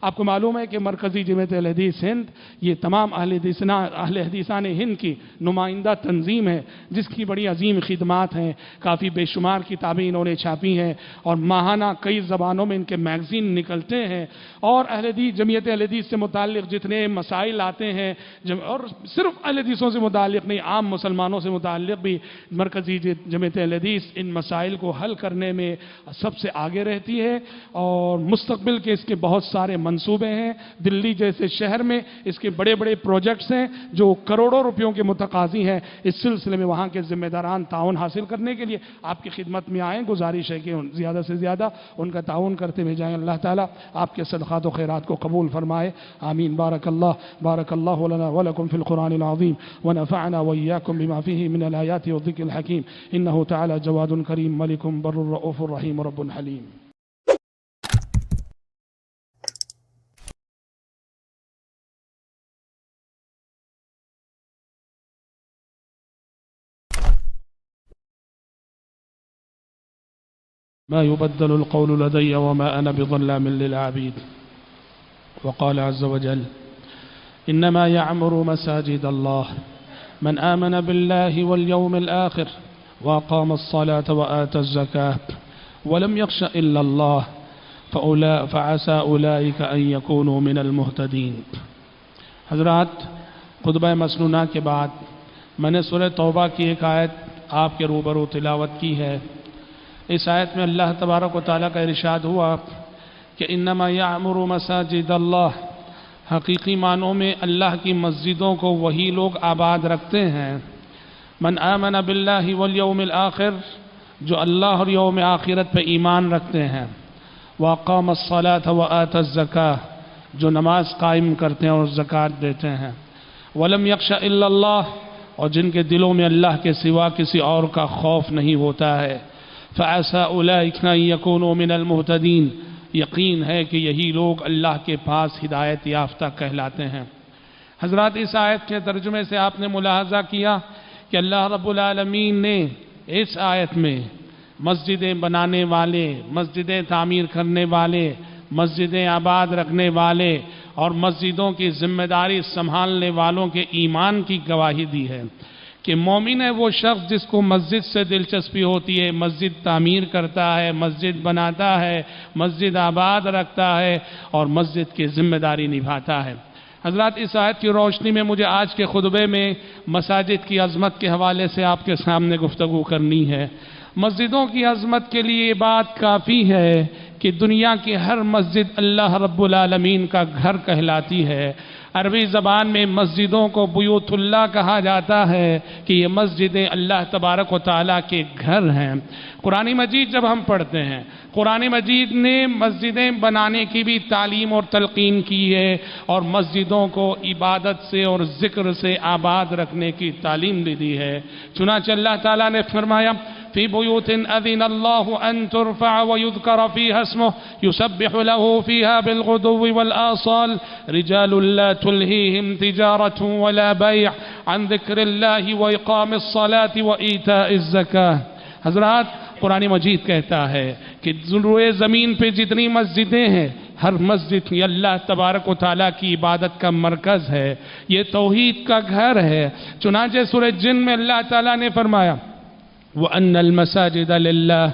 آپ کو معلوم ہے کہ مرکزی جمعیت اہل حدیث ہند یہ تمام اہل حدیثان ہند کی نمائندہ تنظیم ہے، جس کی بڑی عظیم خدمات ہیں، کافی بے شمار کتابیں انہوں نے چھاپی ہیں، اور ماہانہ کئی زبانوں میں ان کے میگزین نکلتے ہیں، اور جمعیت اہل حدیث سے متعلق جتنے مسائل آتے ہیں، اور صرف اہل حدیثوں سے متعلق نہیں، عام مسلمانوں سے متعلق بھی مرکزی جمعیت اہل حدیث ان مسائل کو حل کرنے میں سب سے آگے رہتی ہے، اور مستقبل کے اس کے بہت سارے منصوبے ہیں۔ دلی جیسے شہر میں اس کے بڑے بڑے پروجیکٹس ہیں جو کروڑوں روپیوں کے متقاضی ہیں۔ اس سلسلے میں وہاں کے ذمہ داران تعاون حاصل کرنے کے لیے آپ کی خدمت میں آئیں، گزارش ہے کہ زیادہ سے زیادہ ان کا تعاون کرتے ہوئے جائیں۔ اللہ تعالیٰ آپ کے صدقات و خیرات کو قبول فرمائے، آمین۔ بارک اللہ لنا ولکم فی القرآن العظیم ونفعنا وإياكم بما فيه من الآيات والذكر الحكيم إنه تعالى جواد كريم ملك بر رؤوف رحيم رب حليم۔ ما يبدل القول لدي وما أنا بظلام للعبيد، وقال عز وجل إنما يعمر مساجد الله من آمن بالله واليوم الآخر وأقام الصلاة وآتى الزكاة ولم يخش إلا الله فعسى أولئك أن يكونوا من المهتدين۔ حضرات، خطبہ مسنونہ کے بعد میں نے سورہ توبہ کی ایک آیت آپ کے روبرو تلاوت کی ہے۔ اس آیت میں اللہ تبارک و تعالیٰ کا ارشاد ہوا کہ انما یعمر مساجد اللہ، حقیقی معنوں میں اللہ کی مسجدوں کو وہی لوگ آباد رکھتے ہیں، من آمن باللہ والیوم الآخر، جو اللہ اور یوم آخرت پہ ایمان رکھتے ہیں، واقام الصلاة وآتى الزکاة، جو نماز قائم کرتے ہیں اور زکوٰۃ دیتے ہیں، ولم یخش الا اللہ، اور جن کے دلوں میں اللہ کے سوا کسی اور کا خوف نہیں ہوتا ہے، فعسى اولئک ان یکونوا من المہتدین، یقین ہے کہ یہی لوگ اللہ کے پاس ہدایت یافتہ کہلاتے ہیں۔ حضرات، اس آیت کے ترجمے سے آپ نے ملاحظہ کیا کہ اللہ رب العالمین نے اس آیت میں مسجدیں بنانے والے، مسجدیں تعمیر کرنے والے، مسجدیں آباد رکھنے والے اور مسجدوں کی ذمہ داری سنبھالنے والوں کے ایمان کی گواہی دی ہے کہ مومن ہے وہ شخص جس کو مسجد سے دلچسپی ہوتی ہے، مسجد تعمیر کرتا ہے، مسجد بناتا ہے، مسجد آباد رکھتا ہے اور مسجد کی ذمہ داری نبھاتا ہے۔ حضرات، اس آیت کی روشنی میں مجھے آج کے خطبے میں مساجد کی عظمت کے حوالے سے آپ کے سامنے گفتگو کرنی ہے۔ مسجدوں کی عظمت کے لیے یہ بات کافی ہے کہ دنیا کی ہر مسجد اللہ رب العالمین کا گھر کہلاتی ہے۔ عربی زبان میں مسجدوں کو بیوت اللہ کہا جاتا ہے کہ یہ مسجدیں اللہ تبارک و تعالیٰ کے گھر ہیں۔ قرآن مجید جب ہم پڑھتے ہیں، قرآن مجید نے مسجدیں بنانے کی بھی تعلیم اور تلقین کی ہے، اور مسجدوں کو عبادت سے اور ذکر سے آباد رکھنے کی تعلیم بھی دی ہے۔ چنانچہ اللہ تعالیٰ نے فرمایا فی بیوت اذن اللہ ان ترفع ویذکر فیہا اسمہ یسبح لہ فیہا بالغدو والآصال رجال لا تلہیہم تجارت ولا بیع عن ذکر اللہ واقام الصلاة وایتاء الزکاة۔ حضرات، قرآن مجید کہتا ہے کہ روئے زمین پہ جتنی مسجدیں ہیں، ہر مسجد یہ اللہ تبارک و تعالیٰ کی عبادت کا مرکز ہے، یہ توحید کا گھر ہے۔ چنانچہ سورہ جن میں اللہ تعالیٰ نے فرمایا وَأَنَّ الْمَسَاجِدَ لِلَّهِ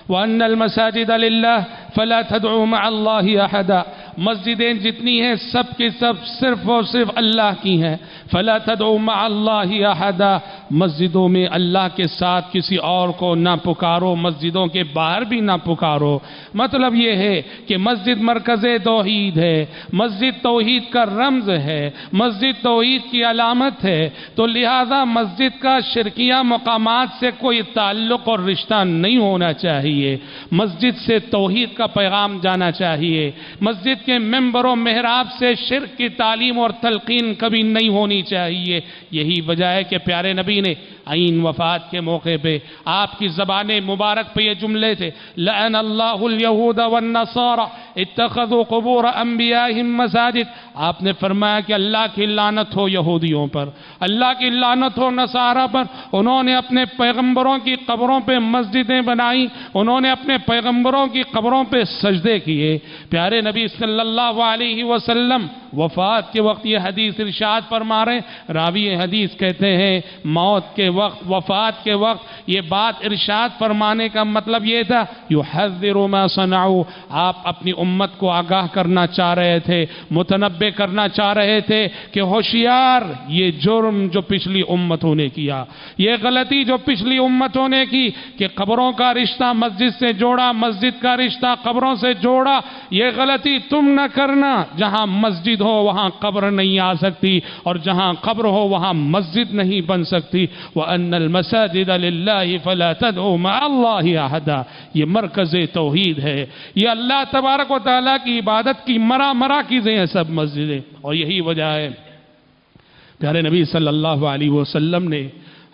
وَأَنَّ الْمَسَاجِدَ لِلَّهِ فَلَا تَدْعُوا مَعَ اللَّهِ أَحَدًا، مسجدیں جتنی ہیں سب کی سب صرف اور صرف اللہ کی ہیں۔ فَلَا تَدْعُوا مَعَ اللَّهِ أَحَدًا، مسجدوں میں اللہ کے ساتھ کسی اور کو نہ پکارو، مسجدوں کے باہر بھی نہ پکارو۔ مطلب یہ ہے کہ مسجد مرکز توحید ہے، مسجد توحید کا رمز ہے، مسجد توحید کی علامت ہے، تو لہذا مسجد کا شرکیہ مقامات سے کوئی تعلق اور رشتہ نہیں ہونا چاہیے۔ مسجد سے توحید کا پیغام جانا چاہیے۔ مسجد کے ممبر و محراب سے شرک کی تعلیم اور تلقین کبھی نہیں ہونی چاہیے۔ یہی وجہ ہے کہ پیارے نبی نے عین وفات کے موقع پہ آپ کی زبان مبارک پہ یہ جملے تھے، لعن اللہ الیہود والنصارى اتخذوا قبور انبیائہم مساجد۔ آپ نے فرمایا کہ اللہ کی لعنت ہو یہودیوں پر، اللہ کی لعنت ہو نصارہ پر، انہوں نے اپنے پیغمبروں کی قبروں پہ مسجدیں بنائی، انہوں نے اپنے پیغمبروں کی قبروں پہ سجدے کیے۔ پیارے نبی صلی اللہ علیہ وسلم وفات کے وقت یہ حدیث ارشاد فرما رہے ہیں، راوی حدیث کہتے ہیں موت کے وقت، وفات کے وقت یہ بات ارشاد فرمانے کا مطلب یہ تھا یحذر ما صنعوا، آپ اپنی امت کو آگاہ کرنا چاہ رہے تھے، متنبہ کرنا چاہ رہے تھے کہ ہوشیار، یہ جرم جو پچھلی امتوں نے کیا، یہ غلطی جو پچھلی امتوں نے کی کہ قبروں کا رشتہ مسجد سے جوڑا، مسجد کا رشتہ قبروں سے جوڑا، یہ غلطی تم نہ کرنا۔ جہاں مسجد ہو وہاں قبر نہیں آ سکتی، اور جہاں قبر ہو وہاں مسجد نہیں بن سکتی۔ وَأَنَّ الْمَسَاجِدَ لِلَّهِ فَلَا تَدْعُوا مَعَ اللَّهِ أَحَدًا، یہ مرکز توحید ہے، یہ اللہ تبارک و تعالیٰ کی عبادت کی مراکزیں ہیں سب مسجدیں، اور یہی وجہ ہے پیارے نبی صلی اللہ علیہ وسلم نے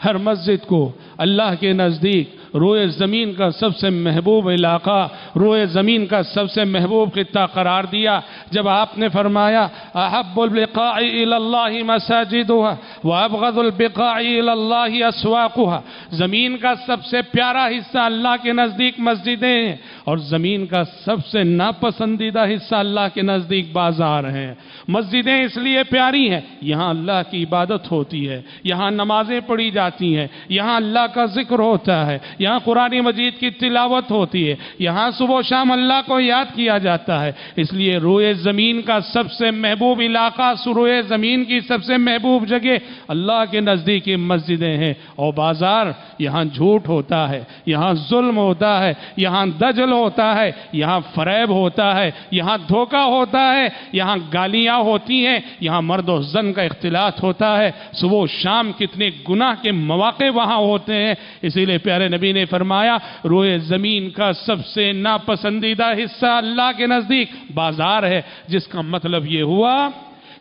ہر مسجد کو اللہ کے نزدیک روئے زمین کا سب سے محبوب علاقہ، روئے زمین کا سب سے محبوب خطہ قرار دیا، جب آپ نے فرمایا احب البقاع الی اللہ مساجدها وابغض البقاع الی اللہ اسواقها، زمین کا سب سے پیارا حصہ اللہ کے نزدیک مسجدیں ہیں، اور زمین کا سب سے ناپسندیدہ حصہ اللہ کے نزدیک بازار ہیں۔ مسجدیں اس لیے پیاری ہیں، یہاں اللہ کی عبادت ہوتی ہے، یہاں نمازیں پڑھی جاتی ہیں، یہاں اللہ کا ذکر ہوتا ہے، یہاں قرآن مجید کی تلاوت ہوتی ہے، یہاں صبح و شام اللہ کو یاد کیا جاتا ہے۔ اس لیے روئے زمین کا سب سے محبوب علاقہ، روئے زمین کی سب سے محبوب جگہ اللہ کے نزدیک مسجدیں ہیں، اور بازار یہاں جھوٹ ہوتا ہے، یہاں ظلم ہوتا ہے، یہاں دجل ہوتا ہے، یہاں فریب ہوتا ہے، یہاں دھوکہ ہوتا ہے، یہاں گالیاں ہوتی ہیں، یہاں مرد و زن کا اختلاط ہوتا ہے، صبح و شام کتنے گناہ کے مواقع وہاں ہوتے ہیں۔ اسی لیے پیارے نبی نے فرمایا روئے زمین کا سب سے ناپسندیدہ حصہ اللہ کے نزدیک بازار ہے، جس کا مطلب یہ ہوا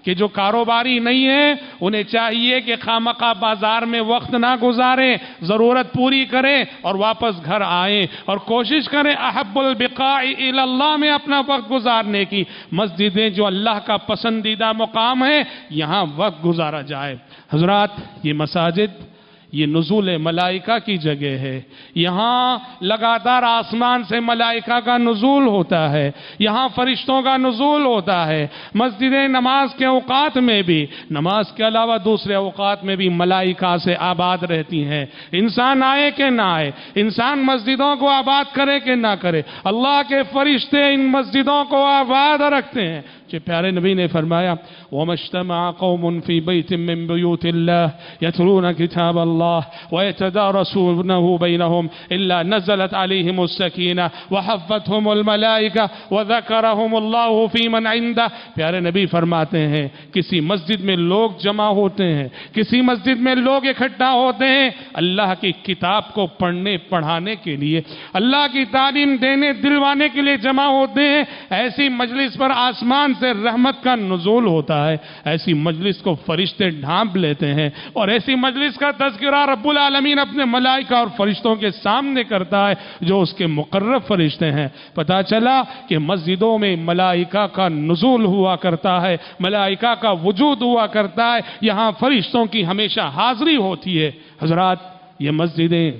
کہ جو کاروباری نہیں ہے انہیں چاہیے کہ خامخواہ بازار میں وقت نہ گزاریں، ضرورت پوری کریں اور واپس گھر آئیں، اور کوشش کریں احب البقاع الی اللہ میں اپنا وقت گزارنے کی۔ مسجدیں جو اللہ کا پسندیدہ مقام ہے، یہاں وقت گزارا جائے۔ حضرات، یہ مساجد یہ نزول ملائکہ کی جگہ ہے، یہاں لگاتار آسمان سے ملائکہ کا نزول ہوتا ہے، یہاں فرشتوں کا نزول ہوتا ہے۔ مسجدیں نماز کے اوقات میں بھی، نماز کے علاوہ دوسرے اوقات میں بھی ملائکہ سے آباد رہتی ہیں، انسان آئے کہ نہ آئے، انسان مسجدوں کو آباد کرے کہ نہ کرے، اللہ کے فرشتے ان مسجدوں کو آباد رکھتے ہیں۔ کہ پیارے نبی نے فرمایا وَمَا اجْتَمَعَ قَوْمٌ فِي بَيْتٍ مِّن بُيُوتِ اللَّهِ يَتْلُونَ كِتَابَ اللَّهِ وَيَتَدَارَسُونَهُ بَيْنَهُمْ إِلَّا نَزَلَتْ عَلَيْهِمُ السَّكِينَةُ وَحَفَّتْهُمُ الْمَلَائِكَةُ وَذَكَرَهُمُ اللَّهُ فِي مَنْ عِندَهُ۔ پیارے نبی فرماتے ہیں کسی مسجد میں لوگ جمع ہوتے ہیں، کسی مسجد میں لوگ اکٹھا ہوتے ہیں اللہ کی کتاب کو پڑھنے پڑھانے کے لیے، اللہ کی تعلیم دینے دلوانے کے لیے جمع ہوتے ہیں، ایسی مجلس پر آسمان سے رحمت کا نزول ہوتا ہے، ایسی مجلس کو فرشتے ڈھانپ لیتے ہیں، اور ایسی مجلس کا تذکرہ رب العالمین اپنے ملائکہ اور فرشتوں کے سامنے کرتا ہے جو اس کے مقرب فرشتے ہیں۔ پتہ چلا کہ مسجدوں میں ملائکہ کا نزول ہوا کرتا ہے، ملائکہ کا وجود ہوا کرتا ہے، یہاں فرشتوں کی ہمیشہ حاضری ہوتی ہے۔ حضرات، یہ مسجدیں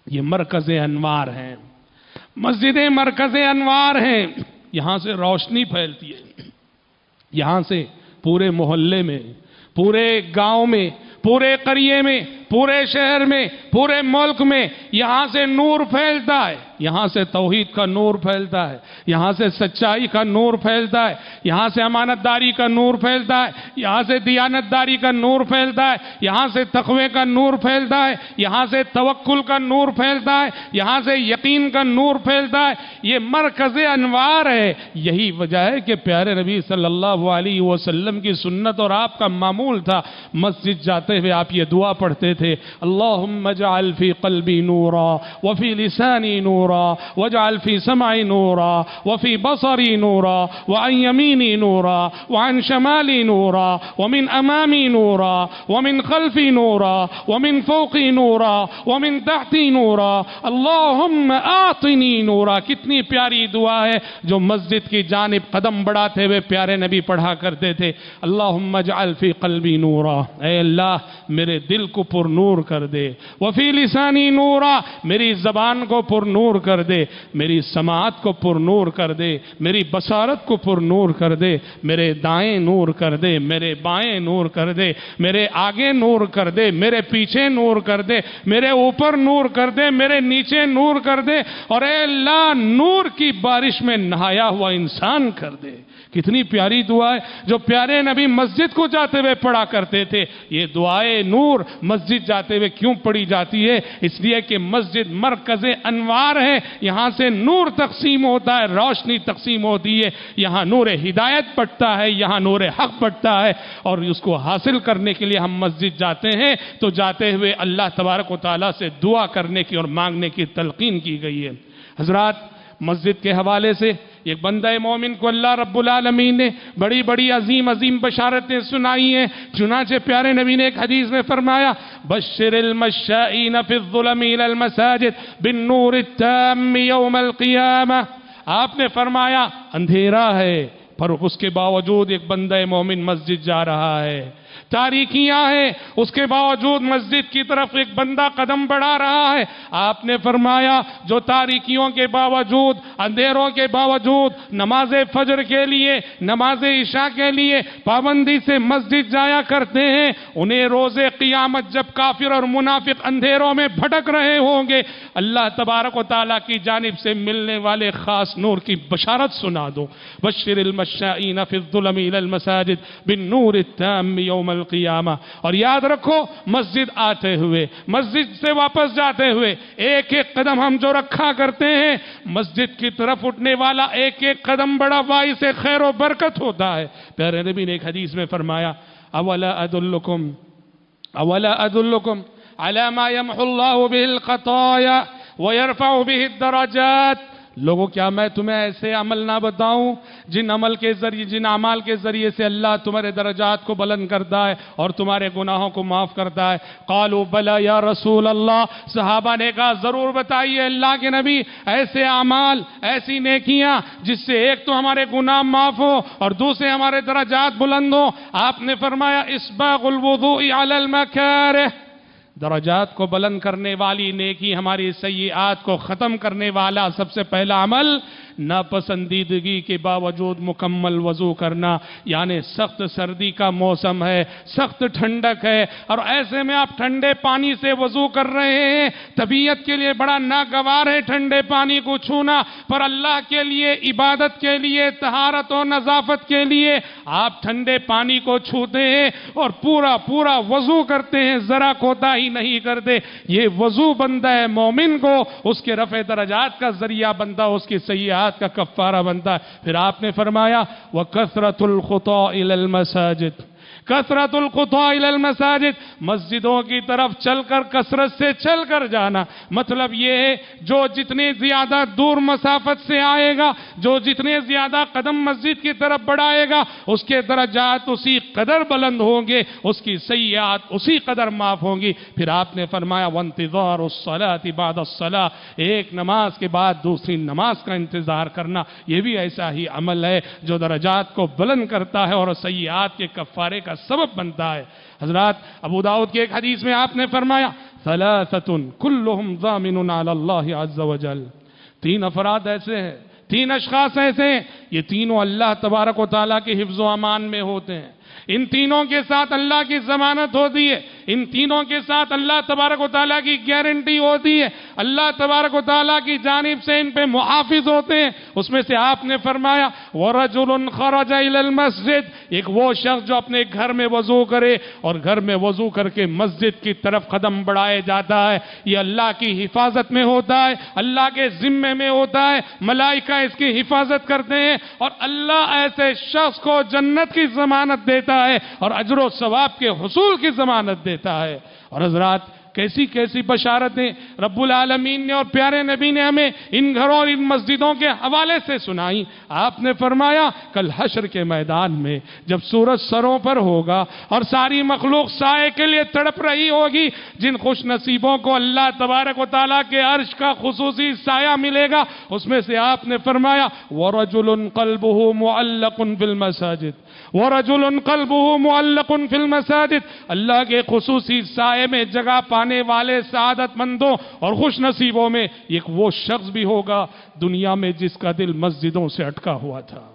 یہ مرکز انوار ہیں، مسجدیں مرکز انوار ہیں، یہاں سے روشنی پھیلتی ہے، یہاں سے پورے محلے میں، پورے گاؤں میں، پورے قریے میں، پورے شہر میں، پورے ملک میں یہاں سے نور پھیلتا ہے، یہاں سے توحید کا نور پھیلتا ہے، یہاں سے سچائی کا نور پھیلتا ہے، یہاں سے امانت داری کا نور پھیلتا ہے، یہاں سے دیانت داری کا نور پھیلتا ہے، یہاں سے تقوی کا نور پھیلتا ہے، یہاں سے توکل کا نور پھیلتا ہے، یہاں سے یقین کا نور پھیلتا ہے۔ یہ مرکز انوار ہے۔ یہی وجہ ہے کہ پیارے نبی صلی اللہ علیہ وسلم کی سنت اور آپ کا معمول تھا، مسجد جاتے ہوئے آپ یہ دعا پڑھتے تھے اللہم اجعل فی قلبی نورا وفی لسانی نورا واجعل فی سمعی نورا وفی بصری نورا وعن یمینی نورا وعن شمالی نورا ومن امامی نورا ومن خلفی نورا ومن فوقی نورا ومن تحتی نورا اللہم آتنی نورا. کتنی پیاری دعا ہے جو مسجد کی جانب قدم بڑھاتے ہوئے پیارے نبی پڑھا کرتے تھے. اللہم اجعل فی قلبی نورا، اے اللہ میرے دل کو پر نور کر دے. وفی لسانی نورا، میری زبان کو پر نور کر دے. میری سماعت کو پر نور کر دے. میری بصارت کو پر نور کر دے. میرے دائیں نور کر دے. میرے بائیں نور کر دے. میرے آگے نور کر دے. میرے پیچھے نور کر دے. میرے اوپر نور کر دے. میرے نیچے نور کر دے. اور اے اللہ نور کی بارش میں نہایا ہوا انسان کر دے. کتنی پیاری دعا ہے جو پیارے نبی مسجد کو جاتے ہوئے پڑھا کرتے تھے. یہ دعائے نور مسجد جاتے ہوئے کیوں پڑھی جاتی ہے؟ اس لیے کہ مسجد مرکز انوار ہے. یہاں سے نور تقسیم ہوتا ہے، روشنی تقسیم ہوتی ہے. یہاں نور ہدایت بٹتا ہے، یہاں نور حق بٹتا ہے. اور اس کو حاصل کرنے کے لیے ہم مسجد جاتے ہیں تو جاتے ہوئے اللہ تبارک و تعالیٰ سے دعا کرنے کی اور مانگنے کی تلقین کی گئی ہے. حضرات، مسجد کے حوالے سے ایک بندہ مومن کو اللہ رب العالمین نے بڑی بڑی عظیم عظیم بشارتیں سنائی ہیں. چنانچہ پیارے نبی نے ایک حدیث میں فرمایا بشر المشائین فی الظلم الی المساجد بالنور التام یوم القیامہ. آپ نے فرمایا اندھیرا ہے پر اس کے باوجود ایک بندہ مومن مسجد جا رہا ہے. تاریکیاں ہیں اس کے باوجود مسجد کی طرف ایک بندہ قدم بڑھا رہا ہے. آپ نے فرمایا جو تاریکیوں کے باوجود، اندھیروں کے باوجود نماز فجر کے لیے، نماز عشاء کے لیے پابندی سے مسجد جایا کرتے ہیں، انہیں روز قیامت جب کافر اور منافق اندھیروں میں بھٹک رہے ہوں گے، اللہ تبارک و تعالیٰ کی جانب سے ملنے والے خاص نور کی بشارت سنا دو. بشر المشائین فی الظلم الی المساجد بالنور التام یوم القیامہ. اور یاد رکھو مسجد آتے ہوئے، مسجد سے واپس جاتے ہوئے ایک ایک قدم ہم جو رکھا کرتے ہیں، مسجد کی طرف اٹھنے والا ایک ایک قدم بڑا باعث خیر و برکت ہوتا ہے. پیارے نبی نے ایک حدیث میں فرمایا اولا ادلکم علی ما یمحو اللہ بہ الخطایا ویرفع بہ الدرجات. لوگوں کیا میں تمہیں ایسے عمل نہ بتاؤں جن اعمال کے ذریعے سے اللہ تمہارے درجات کو بلند کرتا ہے اور تمہارے گناہوں کو معاف کرتا ہے؟ قالوا بلا یا رسول اللہ. صحابہ نے کہا ضرور بتائیے اللہ کے نبی، ایسے اعمال، ایسی نیکیاں جس سے ایک تو ہمارے گناہ معاف ہو اور دوسرے ہمارے درجات بلند ہو. آپ نے فرمایا اسباغ الوضوء علی المکارہ. درجات کو بلند کرنے والی نیکی ہماری سیئات کو ختم کرنے والا سب سے پہلا عمل ناپسندیدگی کے باوجود مکمل وضو کرنا. یعنی سخت سردی کا موسم ہے، سخت ٹھنڈک ہے اور ایسے میں آپ ٹھنڈے پانی سے وضو کر رہے ہیں. طبیعت کے لیے بڑا ناگوار ہے ٹھنڈے پانی کو چھونا، پر اللہ کے لیے، عبادت کے لیے، طہارت و نظافت کے لیے آپ ٹھنڈے پانی کو چھوتے ہیں اور پورا وضو کرتے ہیں، ذرا کوتاہی نہیں کرتے. یہ وضو بندہ ہے مومن کو اس کے رفع درجات کا ذریعہ بنتا، اس کی سیئات کا کفارہ بنتا ہے. پھر آپ نے فرمایا وَكَثْرَةُ الْخُطَاءِ إِلَى الْمَسَاجِدِ. کثرت الخطا الی المساجد، مسجدوں کی طرف چل کر کثرت سے چل کر جانا. مطلب یہ ہے جو جتنے زیادہ دور مسافت سے آئے گا، جو جتنے زیادہ قدم مسجد کی طرف بڑھائے گا، اس کے درجات اسی قدر بلند ہوں گے، اس کی سیئات اسی قدر معاف ہوں گی. پھر آپ نے فرمایا وانتظار الصلاة بعد الصلاة. ایک نماز کے بعد دوسری نماز کا انتظار کرنا، یہ بھی ایسا ہی عمل ہے جو درجات کو بلند کرتا ہے اور سیئات کے کفارے کا سبب بنتا ہے. حضرات، ابو داؤد کی ایک حدیث میں آپ نے فرمایا ثلاثۃ کلہم ضامن علی اللہ عز وجل. تین افراد ایسے ہیں، تین اشخاص ایسے ہیں، یہ تینوں اللہ تبارک و تعالیٰ کے حفظ و امان میں ہوتے ہیں. ان تینوں کے ساتھ اللہ کی ضمانت ہوتی ہے، ان تینوں کے ساتھ اللہ تبارک و تعالیٰ کی گارنٹی ہوتی ہے، اللہ تبارک و تعالیٰ کی جانب سے ان پہ محافظ ہوتے ہیں. اس میں سے آپ نے فرمایا وَرَجُلٌ خَرَجَ إِلَى الْمَسْجِدِ. ایک وہ شخص جو اپنے گھر میں وضو کرے اور گھر میں وضو کر کے مسجد کی طرف قدم بڑھائے جاتا ہے، یہ اللہ کی حفاظت میں ہوتا ہے، اللہ کے ذمے میں ہوتا ہے، ملائکہ اس کی حفاظت کرتے ہیں اور اللہ ایسے شخص کو جنت کی ضمانت دیتا ہے اور اجر و ثواب کے حصول کی ضمانت دیتا ہے. دیتا ہے۔ اور حضرات کیسی کیسی بشارتیں رب العالمین نے اور پیارے نبی نے ہمیں ان گھروں اور ان مسجدوں کے حوالے سے سنائی۔ آپ نے فرمایا کل حشر کے میدان میں جب سورج سروں پر ہوگا اور ساری مخلوق سائے کے لیے تڑپ رہی ہوگی، جن خوش نصیبوں کو اللہ تبارک و تعالیٰ کے عرش کا خصوصی سایہ ملے گا، اس میں سے آپ نے فرمایا وَرَجُلٌ قَلْبُهُ مُعَلَّقٌ فِي الْمَسَاجِدِ وَرَجُلٌ قَلْبُهُ مُعَلَّقٌ فِي الْمَسَاجِدِ۔ اللہ کے خصوصی سائے میں جگہ پانے والے سعادت مندوں اور خوش نصیبوں میں ایک وہ شخص بھی ہوگا دنیا میں جس کا دل مسجدوں سے اٹکا ہوا تھا۔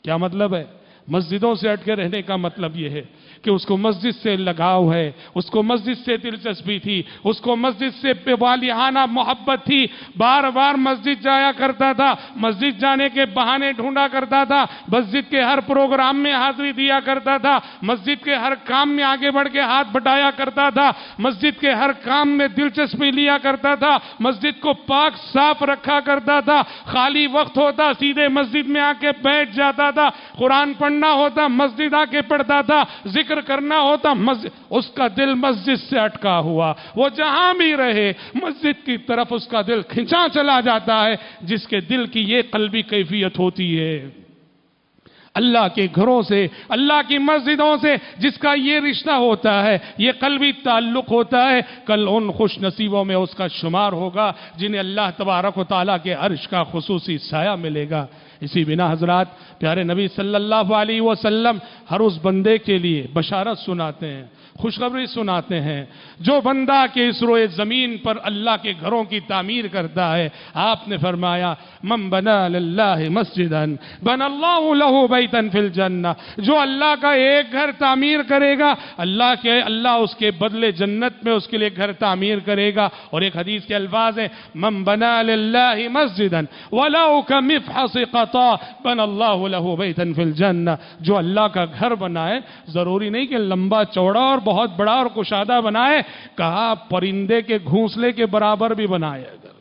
کیا مطلب ہے؟ مسجدوں سے اٹکے رہنے کا مطلب یہ ہے کہ اس کو مسجد سے لگاؤ ہے، اس کو مسجد سے دلچسپی تھی، اس کو مسجد سے والہانہ محبت تھی، بار بار مسجد جایا کرتا تھا، مسجد جانے کے بہانے ڈھونڈا کرتا تھا، مسجد کے ہر پروگرام میں حاضری دیا کرتا تھا، مسجد کے ہر کام میں آگے بڑھ کے ہاتھ بٹایا کرتا تھا، مسجد کے ہر کام میں دلچسپی لیا کرتا تھا، مسجد کو پاک صاف رکھا کرتا تھا، خالی وقت ہوتا سیدھے مسجد میں آ کے بیٹھ جاتا تھا، قرآن پڑھنا ہوتا مسجد آ کے پڑھتا تھا، ذکر کرنا ہوتا مسجد، اس کا دل مسجد سے اٹکا ہوا، وہ جہاں بھی رہے مسجد کی طرف اس کا دل کھنچا چلا جاتا ہے، جس کے دل کی یہ قلبی کیفیت ہوتی ہے۔ اللہ کے گھروں سے، اللہ کی مسجدوں سے جس کا یہ رشتہ ہوتا ہے، یہ قلبی تعلق ہوتا ہے، کل ان خوش نصیبوں میں اس کا شمار ہوگا جنہیں اللہ تبارک و تعالیٰ کے عرش کا خصوصی سایہ ملے گا۔ اسی بنا حضرات پیارے نبی صلی اللہ علیہ وسلم ہر اس بندے کے لیے بشارت سناتے ہیں، خوشخبری سناتے ہیں جو بندہ کہ اس روئے زمین پر اللہ کے گھروں کی تعمیر کرتا ہے۔ آپ نے فرمایا من بنا للہ مسجدا بنا اللہ لہ بیتا فی الجنہ، جو اللہ کا ایک گھر تعمیر کرے گا اللہ اس کے بدلے جنت میں اس کے لیے گھر تعمیر کرے گا۔ اور ایک حدیث کے الفاظ ہیں من بنا للہ مسجدا ولو کمفحص قطا بنا اللہ لہ بیتا فی الجنہ، جو اللہ کا گھر بنائے ضروری نہیں کہ لمبا چوڑا اور بہت بڑا اور کشادہ بنائے، کہا پرندے کے گھونسلے کے برابر بھی بنائے۔ اگر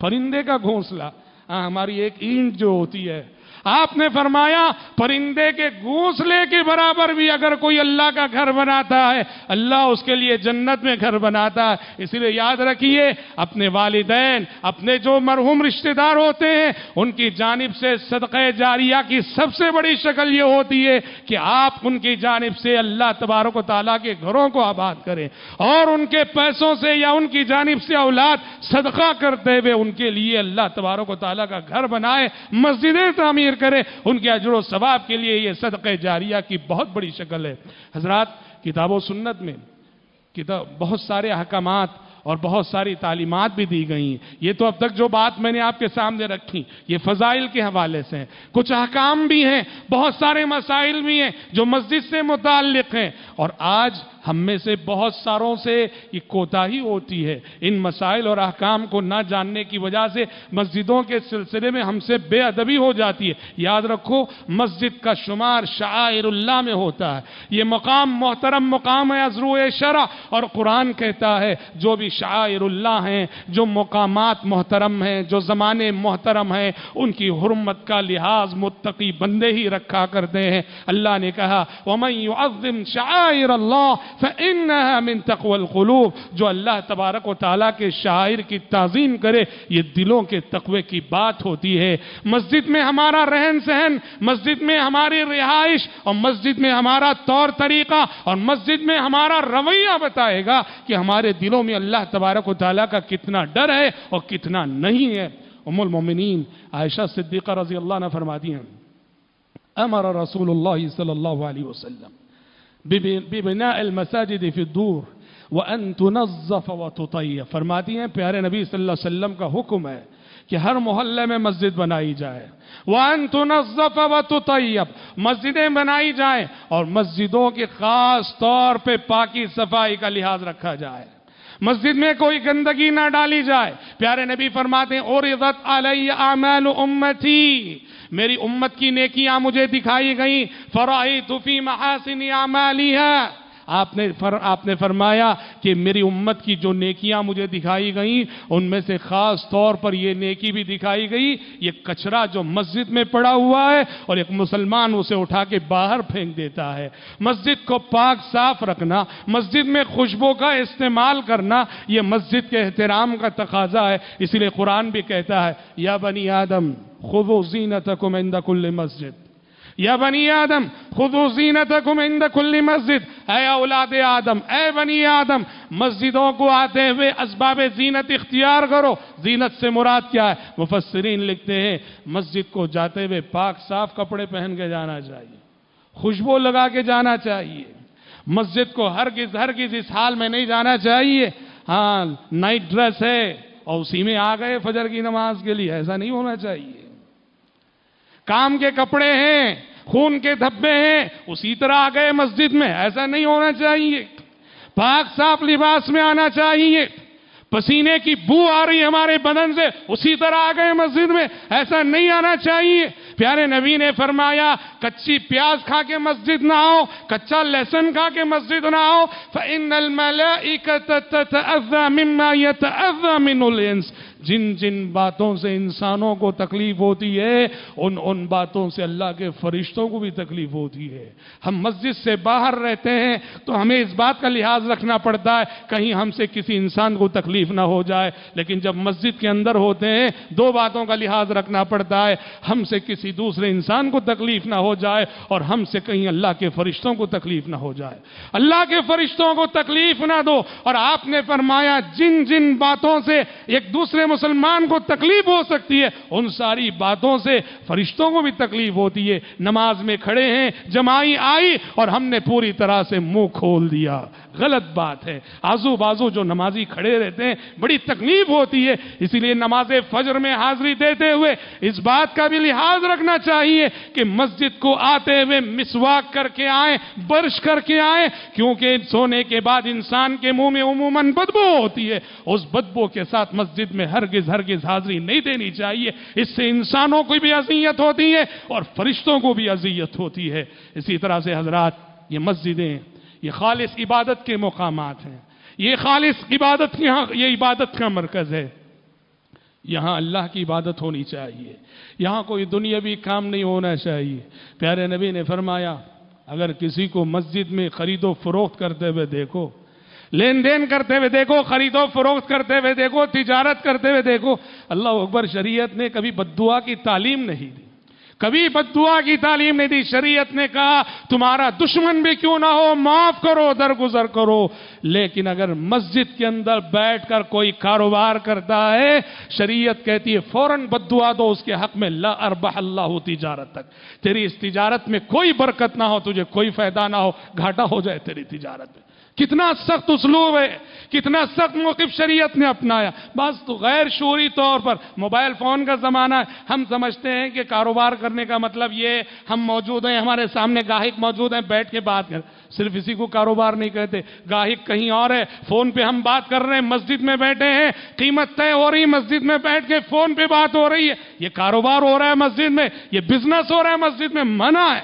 پرندے کا گھونسلہ ہماری ایک اینٹ جو ہوتی ہے، آپ نے فرمایا پرندے کے گھونسلے کے برابر بھی اگر کوئی اللہ کا گھر بناتا ہے، اللہ اس کے لیے جنت میں گھر بناتا ہے۔ اس لیے یاد رکھیے اپنے والدین، اپنے جو مرحوم رشتہ دار ہوتے ہیں، ان کی جانب سے صدقہ جاریہ کی سب سے بڑی شکل یہ ہوتی ہے کہ آپ ان کی جانب سے اللہ تبارک و تعالیٰ کے گھروں کو آباد کریں، اور ان کے پیسوں سے یا ان کی جانب سے اولاد صدقہ کرتے ہوئے ان کے لیے اللہ تبارک و تعالیٰ کا گھر بنائے، مسجدیں تعمیر کرے، ان کے اجر و ثواب کے لیے یہ صدقہ جاریہ کی بہت بڑی شکل ہے۔ حضرات کتاب و سنت میں بہت سارے احکامات اور بہت ساری تعلیمات بھی دی گئی ہیں۔ یہ تو اب تک جو بات میں نے آپ کے سامنے رکھی یہ فضائل کے حوالے سے ہیں، کچھ احکام بھی ہیں، بہت سارے مسائل بھی ہیں جو مسجد سے متعلق ہیں، اور آج ہم میں سے بہت ساروں سے یہ کوتاہی ہوتی ہے، ان مسائل اور احکام کو نہ جاننے کی وجہ سے مسجدوں کے سلسلے میں ہم سے بے ادبی ہو جاتی ہے۔ یاد رکھو مسجد کا شمار شعائر اللہ میں ہوتا ہے، یہ مقام محترم مقام ہے از روئے شرع، اور قرآن کہتا ہے جو بھی شعائر اللہ ہیں، جو مقامات محترم ہیں، جو زمانے محترم ہیں، ان کی حرمت کا لحاظ متقی بندے ہی رکھا کرتے ہیں۔ اللہ نے کہا وَمَن يُعَظِّمْ شَعَائِرَ اللَّهِ فَإِنَّهَا مِن تَقْوَى الْقُلُوبِ، جو اللہ تبارک و تعالیٰ کے شاعر کی تعظیم کرے یہ دلوں کے تقوی کی بات ہوتی ہے۔ مسجد میں ہمارا رہن سہن، مسجد میں ہماری رہائش، اور مسجد میں ہمارا طور طریقہ اور مسجد میں ہمارا رویہ بتائے گا کہ ہمارے دلوں میں اللہ تبارک و تعالیٰ کا کتنا ڈر ہے اور کتنا نہیں ہے۔ ام المومنین عائشہ صدیقہ رضی اللہ عنہ فرماتی ہیں امر رسول اللہ صلی اللہ علیہ وسلم ببناء المساجد فی الدور وان تنظف وتطیب، فرماتی ہیں پیارے نبی صلی اللہ علیہ وسلم کا حکم ہے کہ ہر محلے میں مسجد بنائی جائے، وان تنظف وتطیب، مسجدیں بنائی جائیں اور مسجدوں کے خاص طور پہ پاکی صفائی کا لحاظ رکھا جائے، مسجد میں کوئی گندگی نہ ڈالی جائے۔ پیارے نبی فرماتے ہیں عرضت علی اعمال امتی، میری امت کی نیکیاں مجھے دکھائی گئیں، فرأیت فی محاسن اعمالها، آپ نے فرمایا کہ میری امت کی جو نیکیاں مجھے دکھائی گئیں ان میں سے خاص طور پر یہ نیکی بھی دکھائی گئی، یہ کچرا جو مسجد میں پڑا ہوا ہے اور ایک مسلمان اسے اٹھا کے باہر پھینک دیتا ہے۔ مسجد کو پاک صاف رکھنا، مسجد میں خوشبو کا استعمال کرنا، یہ مسجد کے احترام کا تقاضا ہے۔ اسی لیے قرآن بھی کہتا ہے یا بنی آدم خذوا زینتکم عند کل مسجد، یا بنی آدم خذوا زینتکم عند کل مسجد، اے اولاد آدم، اے بنی آدم، مسجدوں کو آتے ہوئے اسباب زینت اختیار کرو۔ زینت سے مراد کیا ہے؟ مفسرین لکھتے ہیں مسجد کو جاتے ہوئے پاک صاف کپڑے پہن کے جانا چاہیے، خوشبو لگا کے جانا چاہیے۔ مسجد کو ہرگز اس حال میں نہیں جانا چاہیے ہاں نائٹ ڈریس ہے اور اسی میں آ گئے فجر کی نماز کے لیے، ایسا نہیں ہونا چاہیے۔ کام کے کپڑے ہیں، خون کے دھبے ہیں، اسی طرح آ گئے مسجد میں، ایسا نہیں ہونا چاہیے۔ پاک صاف لباس میں آنا چاہیے۔ پسینے کی بو آ رہی ہمارے بدن سے، اسی طرح آ گئے مسجد میں، ایسا نہیں آنا چاہیے۔ پیارے نبی نے فرمایا کچی پیاز کھا کے مسجد نہ آؤ، کچا لہسن کھا کے مسجد نہ آؤ، فَإِنَّ الْمَلَائِكَةَ تَتَأَذَّى مِمَّا يَتَأَذَّى مِنْهُ الْإِنسُ۔ جن باتوں سے انسانوں کو تکلیف ہوتی ہے ان باتوں سے اللہ کے فرشتوں کو بھی تکلیف ہوتی ہے۔ ہم مسجد سے باہر رہتے ہیں تو ہمیں اس بات کا لحاظ رکھنا پڑتا ہے کہیں ہم سے کسی انسان کو تکلیف نہ ہو جائے، لیکن جب مسجد کے اندر ہوتے ہیں دو باتوں کا لحاظ رکھنا پڑتا ہے، ہم سے کسی دوسرے انسان کو تکلیف نہ ہو جائے اور ہم سے کہیں اللہ کے فرشتوں کو تکلیف نہ ہو جائے۔ اللہ کے فرشتوں کو تکلیف نہ دو۔ اور آپ نے فرمایا جن باتوں سے ایک دوسرے مسلمان کو تکلیف ہو سکتی ہے ان ساری باتوں سے فرشتوں کو بھی تکلیف ہوتی ہے۔ نماز میں کھڑے ہیں، جماعی آئی اور ہم نے پوری طرح سے منہ کھول دیا، غلط بات ہے۔ آزو بازو جو نمازی کھڑے رہتے ہیں بڑی تکلیف ہوتی ہے، اسی لیے نماز فجر میں حاضری دیتے ہوئے اس بات کا بھی لحاظ رکھنا چاہیے کہ مسجد کو آتے ہوئے مسواک کر کے آئیں، برش کر کے آئیں، کیونکہ سونے کے بعد انسان کے منہ میں عموماً بدبو ہوتی ہے، اس بدبو کے ساتھ مسجد میں ہرگز حاضری نہیں دینی چاہیے۔ اس سے انسانوں کو بھی اذیت ہوتی ہے اور فرشتوں کو بھی اذیت ہوتی ہے۔ اسی طرح سے حضرات یہ مسجدیں یہ خالص عبادت کے مقامات ہیں، یہ خالص عبادت یہ عبادت کا مرکز ہے۔ یہاں اللہ کی عبادت ہونی چاہیے، یہاں کوئی دنیاوی کام نہیں ہونا چاہیے۔ پیارے نبی نے فرمایا اگر کسی کو مسجد میں خرید و فروخت کرتے ہوئے دیکھو، لین دین کرتے ہوئے دیکھو، خرید و فروخت کرتے ہوئے دیکھو، تجارت کرتے ہوئے دیکھو، اللہ اکبر، شریعت نے کبھی بددعا کی تعلیم نہیں دی، کبھی بددعا کی تعلیم نہیں دی۔ شریعت نے کہا تمہارا دشمن بھی کیوں نہ ہو معاف کرو، درگزر کرو، لیکن اگر مسجد کے اندر بیٹھ کر کوئی کاروبار کرتا ہے شریعت کہتی ہے فوراً بددعا دو اس کے حق میں، لا اربح اللہ تجارت تک، تیری اس تجارت میں کوئی برکت نہ ہو، تجھے کوئی فائدہ نہ ہو، گھاٹا ہو جائے تیری تجارت میں۔ کتنا سخت اسلوب ہے، کتنا سخت موقف شریعت نے اپنایا۔ بس تو غیر شعوری طور پر موبائل فون کا زمانہ ہے، ہم سمجھتے ہیں کہ کاروبار کرنے کا مطلب یہ ہم موجود ہیں، ہمارے سامنے گاہک موجود ہیں، بیٹھ کے بات کر۔ صرف اسی کو کاروبار نہیں کہتے، گاہک کہیں اور ہے، فون پہ ہم بات کر رہے ہیں، مسجد میں بیٹھے ہیں، قیمت طے ہو رہی ہے، مسجد میں بیٹھ کے فون پہ بات ہو رہی ہے، یہ کاروبار ہو رہا ہے مسجد میں، یہ بزنس ہو رہا ہے مسجد میں، منع ہے۔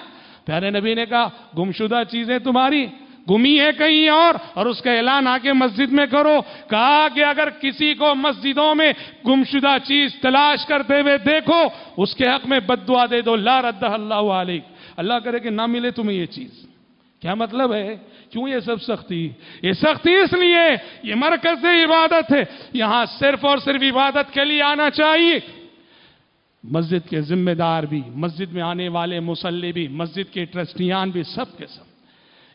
پیارے نبی نے کہا گمشدہ چیزیں تمہاری گمی ہے کہیں اور اس کا اعلان آ کے مسجد میں کرو۔ کہا کہ اگر کسی کو مسجدوں میں گمشدہ چیز تلاش کرتے ہوئے دیکھو اس کے حق میں بددعا دے دو، لا ردہ اللہ علیک، اللہ کرے کہ نہ ملے تمہیں یہ چیز۔ کیا مطلب ہے؟ کیوں یہ سب سختی؟ یہ سختی اس لیے یہ مرکز عبادت ہے، یہاں صرف اور صرف عبادت کے لیے آنا چاہیے۔ مسجد کے ذمہ دار بھی، مسجد میں آنے والے مصلی بھی، مسجد کے ٹرسٹیان بھی، سب کے سب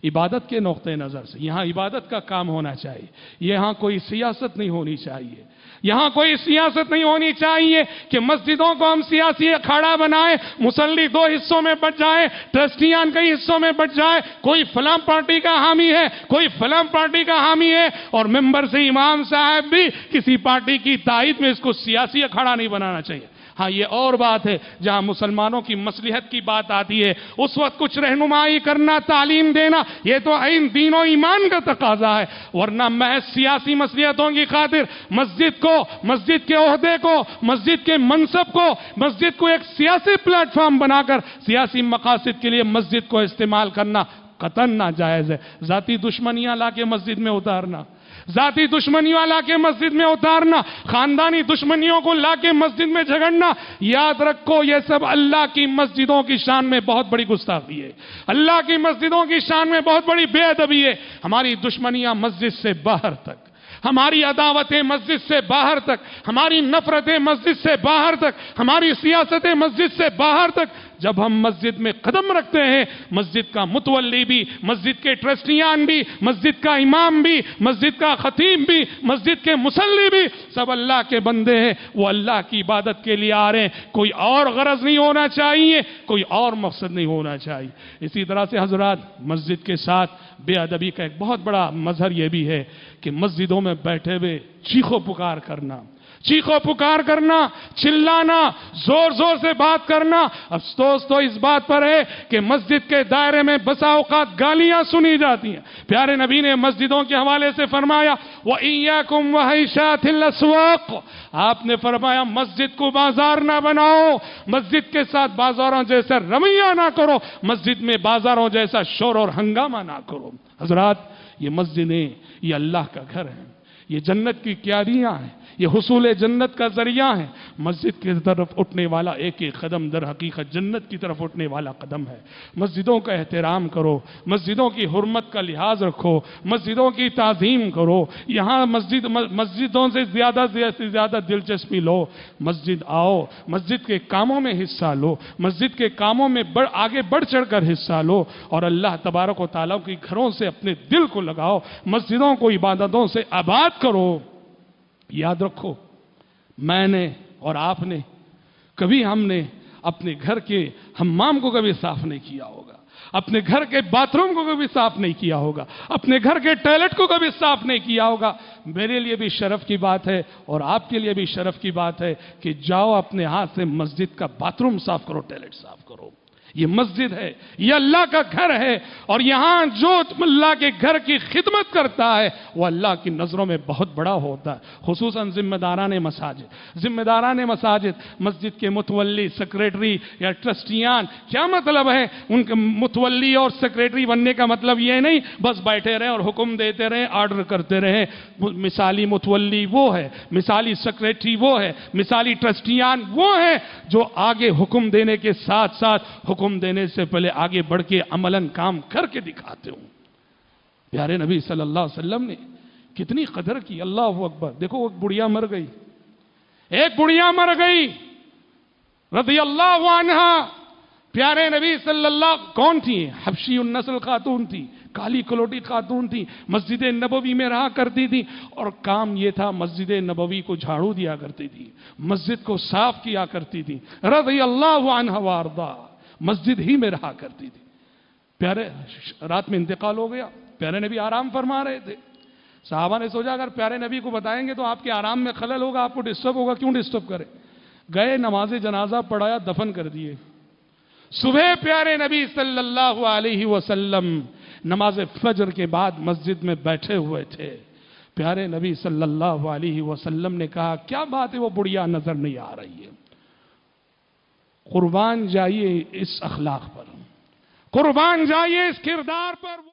عبادت کے نقطہ نظر سے یہاں عبادت کا کام ہونا چاہیے۔ یہاں کوئی سیاست نہیں ہونی چاہیے، یہاں کوئی سیاست نہیں ہونی چاہیے کہ مسجدوں کو ہم سیاسی اکھاڑا بنائیں، مصلی دو حصوں میں بٹ جائیں، ٹرسٹیان کئی حصوں میں بٹ جائیں، کوئی فلاں پارٹی کا حامی ہے، کوئی فلاں پارٹی کا حامی ہے، اور ممبر سے امام صاحب بھی کسی پارٹی کی تائید میں اس کو سیاسی اکھاڑا نہیں بنانا چاہیے۔ ہاں یہ اور بات ہے جہاں مسلمانوں کی مصلحت کی بات آتی ہے اس وقت کچھ رہنمائی کرنا، تعلیم دینا، یہ تو عین دین و ایمان کا تقاضا ہے، ورنہ محض سیاسی مصلحتوں کی خاطر مسجد کو، مسجد کے عہدے کو، مسجد کے منصب کو، مسجد کو ایک سیاسی پلیٹ فارم بنا کر سیاسی مقاصد کے لیے مسجد کو استعمال کرنا قطعاً ناجائز ہے۔ ذاتی دشمنیاں لا کے مسجد میں اتارنا، ذاتی دشمنیوں لا کے مسجد میں اتارنا، خاندانی دشمنیوں کو لا کے مسجد میں جھگڑنا، یاد رکھو یہ سب اللہ کی مسجدوں کی شان میں بہت بڑی گستاخی ہے، اللہ کی مسجدوں کی شان میں بہت بڑی بے ادبی ہے۔ ہماری دشمنیاں مسجد سے باہر تک، ہماری عداوتیں مسجد سے باہر تک، ہماری نفرتیں مسجد سے باہر تک، ہماری سیاستیں مسجد سے باہر تک، جب ہم مسجد میں قدم رکھتے ہیں، مسجد کا متولی بھی، مسجد کے ٹرسٹیان بھی، مسجد کا امام بھی، مسجد کا خطیب بھی، مسجد کے مصلی بھی، سب اللہ کے بندے ہیں، وہ اللہ کی عبادت کے لیے آ رہے ہیں، کوئی اور غرض نہیں ہونا چاہیے، کوئی اور مقصد نہیں ہونا چاہیے۔ اسی طرح سے حضرات، مسجد کے ساتھ بے ادبی کا ایک بہت بڑا مظہر یہ بھی ہے کہ مسجدوں میں بیٹھے ہوئے چیخو پکار کرنا، چیخو پکار کرنا، چلانا، زور زور سے بات کرنا۔ افسوس تو اس بات پر ہے کہ مسجد کے دائرے میں بسا اوقات گالیاں سنی جاتی ہیں۔ پیارے نبی نے مسجدوں کے حوالے سے فرمایا وَإِيَّاكُمْ وَهَيْشَاتِ الْأَسْوَاقِ، آپ نے فرمایا مسجد کو بازار نہ بناؤ، مسجد کے ساتھ بازاروں جیسا رویہ نہ کرو، مسجد میں بازاروں جیسا شور اور ہنگامہ نہ کرو۔ حضرات، یہ مسجدیں یہ اللہ کا گھر ہے، یہ جنت کی کیاریاں ہیں، یہ حصول جنت کا ذریعہ ہے۔ مسجد کی طرف اٹھنے والا ایک ایک قدم در حقیقت جنت کی طرف اٹھنے والا قدم ہے۔ مسجدوں کا احترام کرو، مسجدوں کی حرمت کا لحاظ رکھو، مسجدوں کی تعظیم کرو، یہاں مسجدوں سے زیادہ دلچسپی لو، مسجد آؤ، مسجد کے کاموں میں حصہ لو، مسجد کے کاموں میں آگے بڑھ چڑھ کر حصہ لو، اور اللہ تبارک و تعالیٰ کی گھروں سے اپنے دل کو لگاؤ، مسجدوں کو عبادتوں سے آباد کرو۔ یاد رکھو، میں نے اور آپ نے کبھی ہم نے اپنے گھر کے حمام کو کبھی صاف نہیں کیا ہوگا، اپنے گھر کے باتھ روم کو کبھی صاف نہیں کیا ہوگا، اپنے گھر کے ٹوائلٹ کو کبھی صاف نہیں کیا ہوگا۔ میرے لیے بھی شرف کی بات ہے اور آپ کے لیے بھی شرف کی بات ہے کہ جاؤ اپنے ہاتھ سے مسجد کا باتھ روم صاف کرو، ٹوائلٹ صاف کرو۔ یہ مسجد ہے، یہ اللہ کا گھر ہے، اور یہاں جو اللہ کے گھر کی خدمت کرتا ہے وہ اللہ کی نظروں میں بہت بڑا ہوتا ہے۔ خصوصاً ذمہ داران مساجد، مسجد کے متولی، سیکریٹری یا ٹرسٹیان، کیا مطلب ہے ان کے متولی اور سیکریٹری بننے کا مطلب یہ نہیں بس بیٹھے رہیں اور حکم دیتے رہیں، آرڈر کرتے رہیں۔ مثالی متولی وہ ہے، مثالی سیکریٹری وہ ہے، مثالی ٹرسٹیان وہ ہے جو آگے حکم دینے کے ساتھ ساتھ حکم دینے سے پہلے آگے بڑھ کے عملاً کام کر کے دکھاتے ہوں۔ پیارے نبی صلی اللہ علیہ وسلم نے کتنی قدر کی، اللہ اکبر۔ دیکھو ایک بڑھیا مر گئی رضی اللہ عنہا، پیارے نبی صلی اللہ، کون تھی؟ حبشی النسل خاتون تھی، کالی کلوٹی خاتون تھی، مسجد نبوی میں رہا کرتی تھی، اور کام یہ تھا مسجد نبوی کو جھاڑو دیا کرتی تھی، مسجد کو صاف کیا کرتی تھی، رضی اللہ عنہا وارضا، مسجد ہی میں رہا کرتی تھی۔ پیارے رات میں انتقال ہو گیا، پیارے نبی آرام فرما رہے تھے، صحابہ نے سوچا اگر پیارے نبی کو بتائیں گے تو آپ کے آرام میں خلل ہوگا، آپ کو ڈسٹرب ہوگا، کیوں ڈسٹرب کرے؟ گئے، نماز جنازہ پڑھایا، دفن کر دیے۔ صبح پیارے نبی صلی اللہ علیہ وسلم نماز فجر کے بعد مسجد میں بیٹھے ہوئے تھے۔ پیارے نبی صلی اللہ علیہ وسلم نے کہا کیا بات ہے وہ بڑھیا نظر نہیں آ رہی ہے؟ قربان جائیے اس اخلاق پر، قربان جائیے اس کردار پر۔